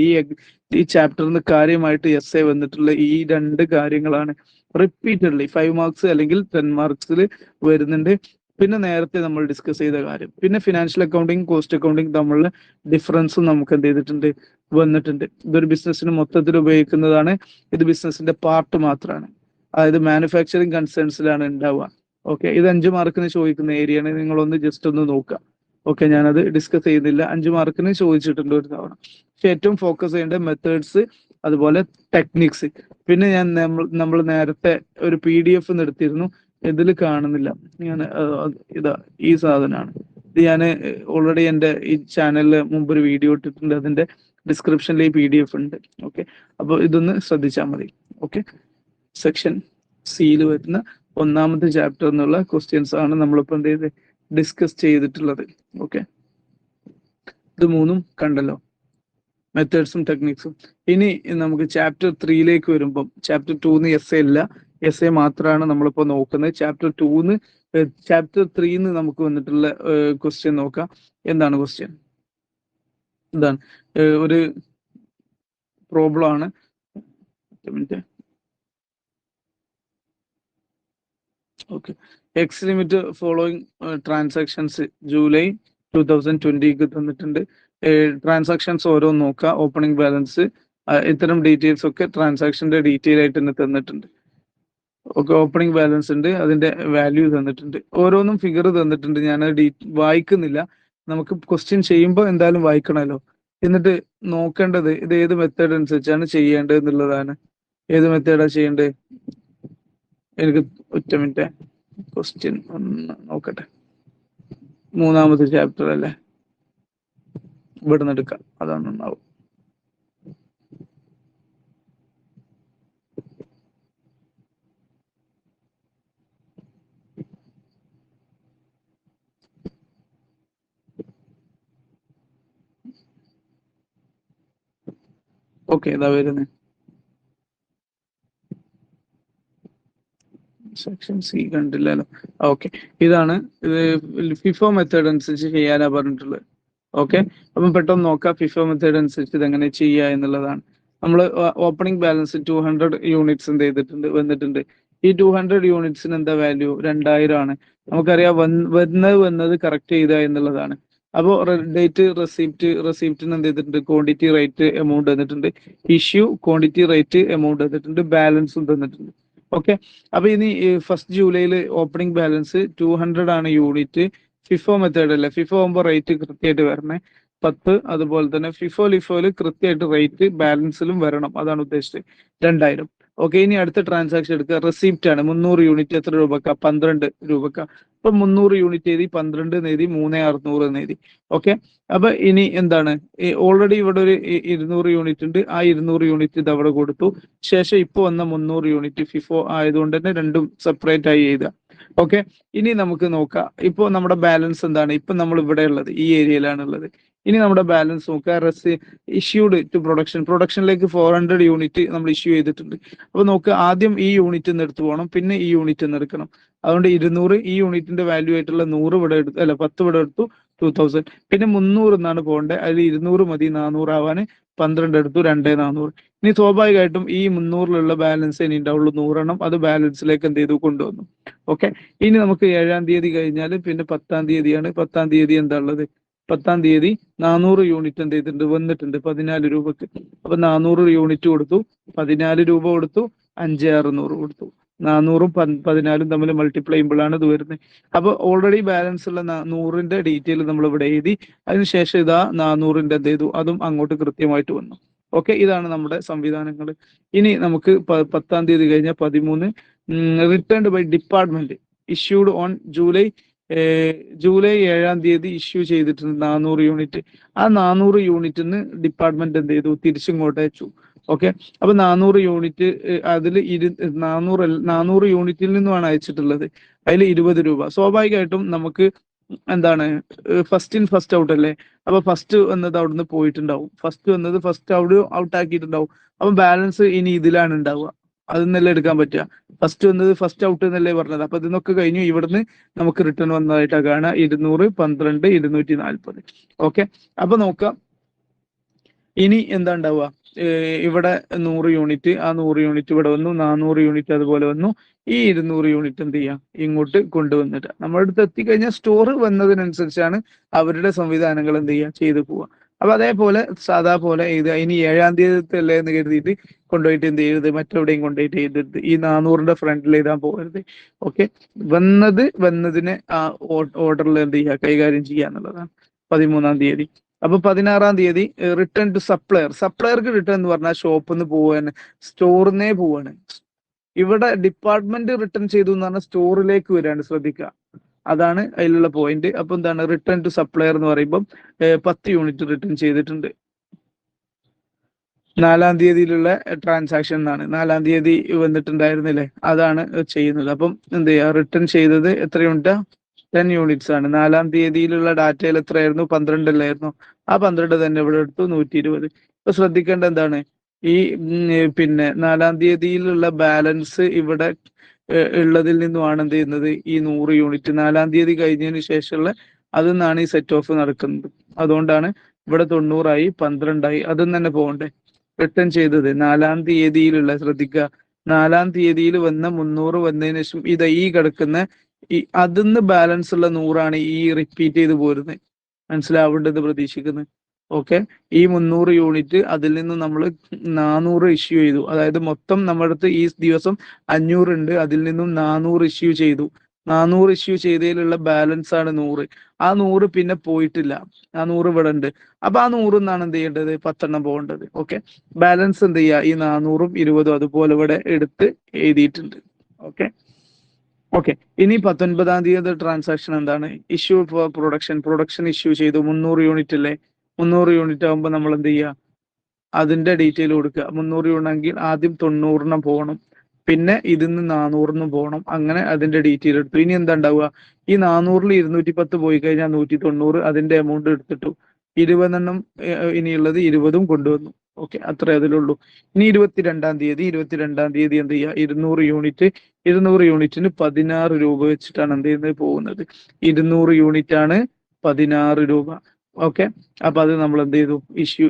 ഈ ചാപ്റ്ററിന് കാര്യമായിട്ട് എസ്സേ വന്നിട്ടുള്ള ഈ രണ്ട് കാര്യങ്ങളാണ് റിപ്പീറ്റഡ്ലി 5 മാർക്സ് അല്ലെങ്കിൽ 10 മാർക്സിൽ വരുന്നുണ്ട്. പിന്നെ നേരത്തെ നമ്മൾ ഡിസ്കസ് ചെയ്ത കാര്യം, പിന്നെ ഫിനാൻഷ്യൽ അക്കൗണ്ടിങ്, കോസ്റ്റ് അക്കൗണ്ടിങ് തമ്മിലുള്ള ഡിഫറൻസും നമുക്ക് എന്ത് ചെയ്തിട്ടുണ്ട്, വന്നിട്ടുണ്ട്. ഇതൊരു ബിസിനസ്സിന് മൊത്തത്തിൽ ഉപയോഗിക്കുന്നതാണ്, ഇത് ബിസിനസിന്റെ പാർട്ട് മാത്രമാണ്. അതായത് മാനുഫാക്ചറിങ് കൺസേൺസിലാണ് ഉണ്ടാവുക. ഓക്കെ, ഇത് 5 മാർക്കിന് ചോദിക്കുന്ന ഏരിയയാണ്, നിങ്ങളൊന്ന് ജസ്റ്റ് ഒന്ന് നോക്കുക. ഓക്കെ, ഞാനത് ഡിസ്കസ് ചെയ്യുന്നില്ല. 5 മാർക്കിന് ചോദിച്ചിട്ടുണ്ട് ഒരു തവണ. പക്ഷെ ഏറ്റവും ഫോക്കസ് ചെയ്യേണ്ട മെത്തേഡ്സ്, അതുപോലെ ടെക്നിക്സ്. പിന്നെ നമ്മൾ നേരത്തെ ഒരു PDF എടുത്തിരുന്നു, ഇതിൽ കാണുന്നില്ല. ഞാൻ ഇതാ ഈ സാധനമാണ് ഇത്. ഞാൻ ഓൾറെഡി എൻ്റെ ഈ ചാനലിൽ മുമ്പ് ഒരു വീഡിയോ ഇട്ടിട്ടുണ്ട്. അതിന്റെ ഡിസ്ക്രിപ്ഷനിൽ ഈ PDF ഉണ്ട്. ഓക്കെ, അപ്പോൾ ഇതൊന്ന് ശ്രദ്ധിച്ചാൽ മതി. ഓക്കെ, സെക്ഷൻ സിയിൽ വരുന്ന ഒന്നാമത്തെ ചാപ്റ്റർ എന്നുള്ള ക്വസ്റ്റ്യൻസ് ആണ് നമ്മളിപ്പോൾ എന്ത് ചെയ്ത് ഡിസ്കസ് ചെയ്തിട്ടുള്ളത്. ഓക്കെ, ഇത് മൂന്നും കണ്ടല്ലോ, മെത്തേഡ്സും ടെക്നിക്സും. ഇനി നമുക്ക് ചാപ്റ്റർ 3യിലേക്ക് വരുമ്പം ചാപ്റ്റർ 2 അല്ല, മാത്രമാണ് നമ്മളിപ്പോൾ നോക്കുന്നത്. ചാപ്റ്റർ 3 നമുക്ക് വന്നിട്ടുള്ള ക്വസ്റ്റ്യൻ നോക്കാം. എന്താണ് ക്വസ്റ്റ്യൻ? എന്താണ് ഒരു പ്രോബ്ലം ആണ്. Okay, X limit following transactions July 2020 തന്നിട്ടുണ്ട്. ട്രാൻസാക്ഷൻസ് ഓരോന്ന് നോക്കുക. ഓപ്പണിംഗ് ബാലൻസ്, ഇത്തരം ഡീറ്റെയിൽസ് ഒക്കെ ട്രാൻസാക്ഷന്റെ ഡീറ്റെയിൽ ആയിട്ട് തന്നെ തന്നിട്ടുണ്ട്. ഓക്കെ, ഓപ്പണിംഗ് ബാലൻസ് ഉണ്ട്, അതിന്റെ വാല്യൂ തന്നിട്ടുണ്ട്, ഓരോന്നും ഫിഗർ തന്നിട്ടുണ്ട്. ഞാൻ വായിക്കുന്നില്ല. നമുക്ക് ക്വസ്റ്റ്യൻ ചെയ്യുമ്പോൾ എന്തായാലും വായിക്കണമല്ലോ. എന്നിട്ട് നോക്കേണ്ടത് ഇത് ഏത് മെത്തേഡ് അനുസരിച്ചാണ് ചെയ്യേണ്ടത് എന്നുള്ളതാണ്. ഏത് മെത്തേഡാണ് ചെയ്യേണ്ടത്? എനിക്ക് ഒറ്റ മിനിറ്റ്, ക്വസ്റ്റ്യൻ ഒന്ന് നോക്കട്ടെ. മൂന്നാമത്തെ ചാപ്റ്റർ അല്ലേ, ഇവിടെ നിന്ന് എടുക്കാം, അതാണ് നന്നാവും. ഓക്കെ, ഇതാ വരുന്നത്. സെക്ഷൻ സി കണ്ടില്ലല്ലോ. ഓക്കെ, ഇതാണ് ഇത് ഫിഫോ മെത്തേഡ് അനുസരിച്ച് ചെയ്യാനാ പറഞ്ഞിട്ടുള്ളത്. ഓക്കെ, അപ്പം പെട്ടെന്ന് നോക്കാം ഫിഫോ മെത്തേഡ് അനുസരിച്ച് ഇതെങ്ങനെ ചെയ്യുക എന്നുള്ളതാണ്. നമ്മൾ ഓപ്പണിംഗ് ബാലൻസ് 200 യൂണിറ്റ്സ് എന്ത് ചെയ്തിട്ടുണ്ട്, വന്നിട്ടുണ്ട്. ഈ 200 യൂണിറ്റ്സിന് എന്താ വാല്യൂ? 2000 ആണ്. നമുക്കറിയാം വന്നത് കറക്റ്റ് ചെയ്ത എന്നുള്ളതാണ്. അപ്പോൾ ഡേറ്റ്, റെസിപ്റ്റിന് എന്ത് ചെയ്തിട്ടുണ്ട്? ക്വാണ്ടിറ്റി, റേറ്റ്, എമൗണ്ട് തന്നിട്ടുണ്ട്. ഇഷ്യൂ, ക്വാണ്ടിറ്റി, റേറ്റ്, എമൗണ്ട് തന്നിട്ടുണ്ട്. ബാലൻസും തന്നിട്ടുണ്ട്. ഓക്കെ, അപ്പൊ ഇനി ഫസ്റ്റ് ജൂലൈയിൽ ഓപ്പണിംഗ് ബാലൻസ് 200 ആണ് യൂണിറ്റ്. ഫിഫോ മെത്തേഡ് അല്ലേ, ഫിഫോ ആകുമ്പോൾ റേറ്റ് കൃത്യമായിട്ട് വരണേ 10. അതുപോലെ തന്നെ ലിഫോയില് കൃത്യമായിട്ട് റേറ്റ് ബാലൻസിലും വരണം, അതാണ് ഉദ്ദേശിച്ചത്. 2000. ഓക്കെ, ഇനി അടുത്ത ട്രാൻസാക്ഷൻ എടുക്കുക. റെസിപ്റ്റ് ആണ്. 300 യൂണിറ്റ് എത്ര രൂപക്ക? 12 രൂപക്ക. അപ്പൊ 300 യൂണിറ്റ് എഴുതി, 12 എഴുതി, 3600 എഴുതി. ഓക്കെ, അപ്പൊ ഇനി എന്താണ്? ഓൾറെഡി ഇവിടെ ഒരു 200 യൂണിറ്റ് ഉണ്ട്. ആ 200 യൂണിറ്റ് ഇത് അവിടെ കൊടുത്തു. ശേഷം ഇപ്പൊ വന്ന 300 യൂണിറ്റ് ഫിഫോ ആയതുകൊണ്ട് തന്നെ രണ്ടും സെപ്പറേറ്റ് ആയി എഴുതുക. ഓക്കെ, ഇനി നമുക്ക് നോക്കാം. ഇപ്പൊ നമ്മുടെ ബാലൻസ് എന്താണ്? ഇപ്പൊ നമ്മൾ ഇവിടെ ഉള്ളത് ഈ ഏരിയയിലാണ് ഉള്ളത്. ഇനി നമ്മുടെ ബാലൻസ് നോക്കുക. ഇഷ്യൂഡ് ടു പ്രൊഡക്ഷനിലേക്ക് 400 യൂണിറ്റ് നമ്മൾ ഇഷ്യൂ ചെയ്തിട്ടുണ്ട്. അപ്പൊ നോക്കുക, ആദ്യം ഈ യൂണിറ്റ് നിന്ന് എടുത്തു പോകണം, പിന്നെ ഈ യൂണിറ്റ് നിന്ന് എടുക്കണം. അതുകൊണ്ട് 200, ഈ യൂണിറ്റിന്റെ വാല്യൂ ആയിട്ടുള്ള 100 ഇവിടെ എടുത്തു, അല്ല 10 ഇവിടെ എടുത്തു, 2000. പിന്നെ 300 എന്നാണ് പോകേണ്ടത്. അതിൽ 200 മതി 400 ആവാന്. 12 എടുത്തു, 2400. ഇനി സ്വാഭാവികമായിട്ടും ഈ 300 ബാലൻസ് ഇനി ഉണ്ടാവുള്ളൂ 100 എണ്ണം. അത് ബാലൻസിലേക്ക് എന്ത് ചെയ്തു? കൊണ്ടുവന്നു. ഓക്കെ, ഇനി നമുക്ക് 7-ാം തീയതി കഴിഞ്ഞാൽ പിന്നെ 10-ാം തീയതിയാണ്. 10-ാം തീയതി എന്താ ഉള്ളത്? 10-ാം തീയതി 400 യൂണിറ്റ് എന്ത് ചെയ്തിട്ടുണ്ട്? വന്നിട്ടുണ്ട് 14 രൂപക്ക്. അപ്പൊ 400 യൂണിറ്റ് കൊടുത്തു, 14 രൂപ കൊടുത്തു, 5600 കൊടുത്തു. 400-ഉം 14-ഉം തമ്മിൽ മൾട്ടിപ്ലൈ ചെയ്യുമ്പോഴാണ് ഇത് വരുന്നത്. അപ്പൊ ഓൾറെഡി ബാലൻസ് ഉള്ള 100-ന്റെ ഡീറ്റെയിൽ നമ്മൾ ഇവിടെ എഴുതി. അതിനുശേഷം ഇതാ 400-ന്റെ എന്ത് ചെയ്തു? അതും അങ്ങോട്ട് കൃത്യമായിട്ട് വന്നു. ഓക്കെ, ഇതാണ് നമ്മുടെ സംവിധാനങ്ങൾ. ഇനി നമുക്ക് 10-ാം തീയതി കഴിഞ്ഞ 13 returned by department issued on July 7-ാം തീയതി ഇഷ്യൂ ചെയ്തിട്ടുണ്ട് 400 യൂണിറ്റ്. ആ 400 യൂണിറ്റിന് ഡിപ്പാർട്ട്മെന്റ് എന്ത് ചെയ്തു? തിരിച്ചിങ്ങോട്ട് അയച്ചു. ഓക്കെ, അപ്പൊ 400 യൂണിറ്റ് അതിൽ 400 യൂണിറ്റിൽ നിന്നുമാണ് അയച്ചിട്ടുള്ളത്. അതിൽ 20 രൂപ. സ്വാഭാവികമായിട്ടും നമുക്ക് എന്താണ് ഫസ്റ്റ് ഇൻ ഫസ്റ്റ് ഔട്ട് അല്ലേ. അപ്പൊ ഫസ്റ്റ് വന്നത് അവിടുന്ന് പോയിട്ടുണ്ടാവും. ഫസ്റ്റ് ഔട്ട് ആക്കിയിട്ടുണ്ടാവും. അപ്പൊ ബാലൻസ് ഇനി ഇതിലാണ് ഉണ്ടാവുക. അതെന്നല്ലേ എടുക്കാൻ പറ്റുക? ഫസ്റ്റ് വന്നത് ഫസ്റ്റ് ഔട്ട് എന്നല്ലേ പറഞ്ഞത്. അപ്പൊ ഇതിന്നൊക്കെ കഴിഞ്ഞു. ഇവിടുന്ന് നമുക്ക് റിട്ടേൺ വന്നതായിട്ടാണ് കാണുക. 200, 12, 240. ഓക്കെ, അപ്പൊ നോക്കാം. ഇനി എന്താ ഉണ്ടാവുക? ഇവിടെ 100 യൂണിറ്റ്, ആ 100 യൂണിറ്റ് ഇവിടെ വന്നു. 400 യൂണിറ്റ് അതുപോലെ വന്നു. ഈ 200 യൂണിറ്റ് എന്ത് ചെയ്യാം? ഇങ്ങോട്ട് കൊണ്ടുവന്നിട്ട് നമ്മുടെ അടുത്ത് എത്തിക്കഴിഞ്ഞാൽ സ്റ്റോർ വന്നതിനനുസരിച്ചാണ് അവരുടെ സംവിധാനങ്ങൾ എന്ത് ചെയ്യുക? ചെയ്തു പോവുക. അപ്പൊ അതേപോലെ സാധാ പോലെ ഇത് ഇനി 7-ാം തീയതി അല്ലേ എന്ന് കരുതിയിട്ട് കൊണ്ടുപോയിട്ട് എന്ത് ചെയ്യരുത്? മറ്റെവിടെയും കൊണ്ടുപോയിട്ട് എഴുതരുത്. ഈ 400-ന്റെ ഫ്രണ്ടിൽ എഴുതാൻ പോകരുത്. ഓക്കെ, വന്നതിനെ ആ ഓർഡറിൽ എന്ത് ചെയ്യുക? കൈകാര്യം ചെയ്യുക എന്നുള്ളതാണ്. 13-ാം തീയതി. അപ്പൊ 16-ാം തീയതി റിട്ടേൺ ടു സപ്ലയർക്ക് റിട്ടേൺ എന്ന് പറഞ്ഞാൽ ഷോപ്പിൽ നിന്ന് പോവാണ്, സ്റ്റോറിന്നേ പോവാണ്. ഇവിടെ ഡിപ്പാർട്ട്മെന്റ് റിട്ടേൺ ചെയ്തു എന്ന് പറഞ്ഞാൽ സ്റ്റോറിലേക്ക് വരികയാണ്, ശ്രദ്ധിക്കുക. അതാണ് അതിലുള്ള പോയിന്റ്. അപ്പൊ എന്താണ് റിട്ടേൺ ടു സപ്ലയർ എന്ന് പറയുമ്പോൾ 10 യൂണിറ്റ് റിട്ടേൺ ചെയ്തിട്ടുണ്ട്. 4-ാം തീയതിയിലുള്ള ട്രാൻസാക്ഷൻ എന്നാണ്. 4-ാം തീയതി വന്നിട്ടുണ്ടായിരുന്നില്ലേ, അതാണ് ചെയ്യുന്നത്. അപ്പം എന്ത് ചെയ്യുക, റിട്ടേൺ ചെയ്തത് എത്ര യൂണിറ്റാ? 10 യൂണിറ്റ്സ് ആണ്. 4-ാം തീയതിയിലുള്ള ഡാറ്റയിൽ എത്രയായിരുന്നു? 12 അല്ലായിരുന്നു. ആ 12 തന്നെ ഇവിടെ എടുത്തു 120. ഇപ്പൊ ശ്രദ്ധിക്കേണ്ട എന്താണ്, ഈ പിന്നെ 4-ാം തീയതിയിലുള്ള ബാലൻസ് ഇവിടെ ഉള്ളതിൽ നിന്നുമാണ് എന്ത് ചെയ്യുന്നത്, ഈ 100 യൂണിറ്റ് 4-ാം തീയതി കഴിഞ്ഞതിന് ശേഷമുള്ള അതിൽ നിന്നാണ് ഈ സെറ്റ് ഓഫ് നടക്കുന്നത്. അതുകൊണ്ടാണ് ഇവിടെ 90 ആയി 12 അതിൽ തന്നെ പോകണ്ടേ. റിട്ടേൺ ചെയ്തത് 4-ാം തീയതിയിലുള്ള, ശ്രദ്ധിക്കുക, 4-ാം തീയതിയിൽ വന്ന 300 വന്നതിന് ശേഷം ഈ കിടക്കുന്ന ഈ അതിന്ന് ബാലൻസ് ഉള്ള 100 ഈ റിപ്പീറ്റ് ചെയ്ത് പോരുന്നത്. മനസ്സിലാവേണ്ടത് പ്രതീക്ഷിക്കുന്നത്. ഓക്കെ, ഈ 300 യൂണിറ്റ് അതിൽ നിന്ന് നമ്മൾ 400 ഇഷ്യൂ ചെയ്തു. അതായത് മൊത്തം നമ്മുടെ അടുത്ത് ഈ ദിവസം 500 ഉണ്ട്, അതിൽ നിന്നും 400 ഇഷ്യൂ ചെയ്തു. 400 ഇഷ്യൂ ചെയ്തതിലുള്ള ബാലൻസ് ആണ് 100. ആ 100 പിന്നെ പോയിട്ടില്ല, ആ 100 ഇവിടെ ഉണ്ട്. അപ്പൊ ആ 100 എന്നാണ് എന്ത് ചെയ്യേണ്ടത്, 10 പോകേണ്ടത്. ഓക്കെ, ബാലൻസ് എന്ത് ചെയ്യുക, ഈ 400ഉം 20ഉം അതുപോലെ ഇവിടെ എടുത്ത് എഴുതിയിട്ടുണ്ട്. ഓക്കെ ഓക്കെ ഇനി 19-ാം തീയതി ട്രാൻസാക്ഷൻ എന്താണ്? ഇഷ്യൂ ഫോർ പ്രൊഡക്ഷൻ ഇഷ്യൂ ചെയ്തു. 300 യൂണിറ്റ് അല്ലേ? 300 യൂണിറ്റ് ആകുമ്പോൾ നമ്മൾ എന്ത് ചെയ്യുക, അതിന്റെ ഡീറ്റെയിൽ കൊടുക്കുക. 300 യൂണിറ്റ് ആദ്യം 90 പോകണം, പിന്നെ ഇതിന്ന് 400 പോകണം. അങ്ങനെ അതിന്റെ ഡീറ്റെയിൽ എടുത്തു. ഇനി എന്താ ഉണ്ടാവുക, ഈ 400-ൽ 210 പോയി കഴിഞ്ഞാൽ 190, അതിന്റെ എമൗണ്ട് എടുത്തിട്ടു. 20 ഇനിയുള്ളത് 20ഉം കൊണ്ടുവന്നു. ഓക്കെ, അത്രേ അതിലുള്ളൂ. ഇനി 22-ാം തീയതി എന്ത് ചെയ്യുക, 200 യൂണിറ്റ് 200 യൂണിറ്റിന് 16 രൂപ വെച്ചിട്ടാണ് എന്ത് ചെയ്യുന്നത്, പോകുന്നത്. 200 യൂണിറ്റ് ആണ് 16 രൂപ. ഓക്കെ, അപ്പൊ അത് നമ്മൾ എന്ത് ചെയ്തു, ഇഷ്യൂ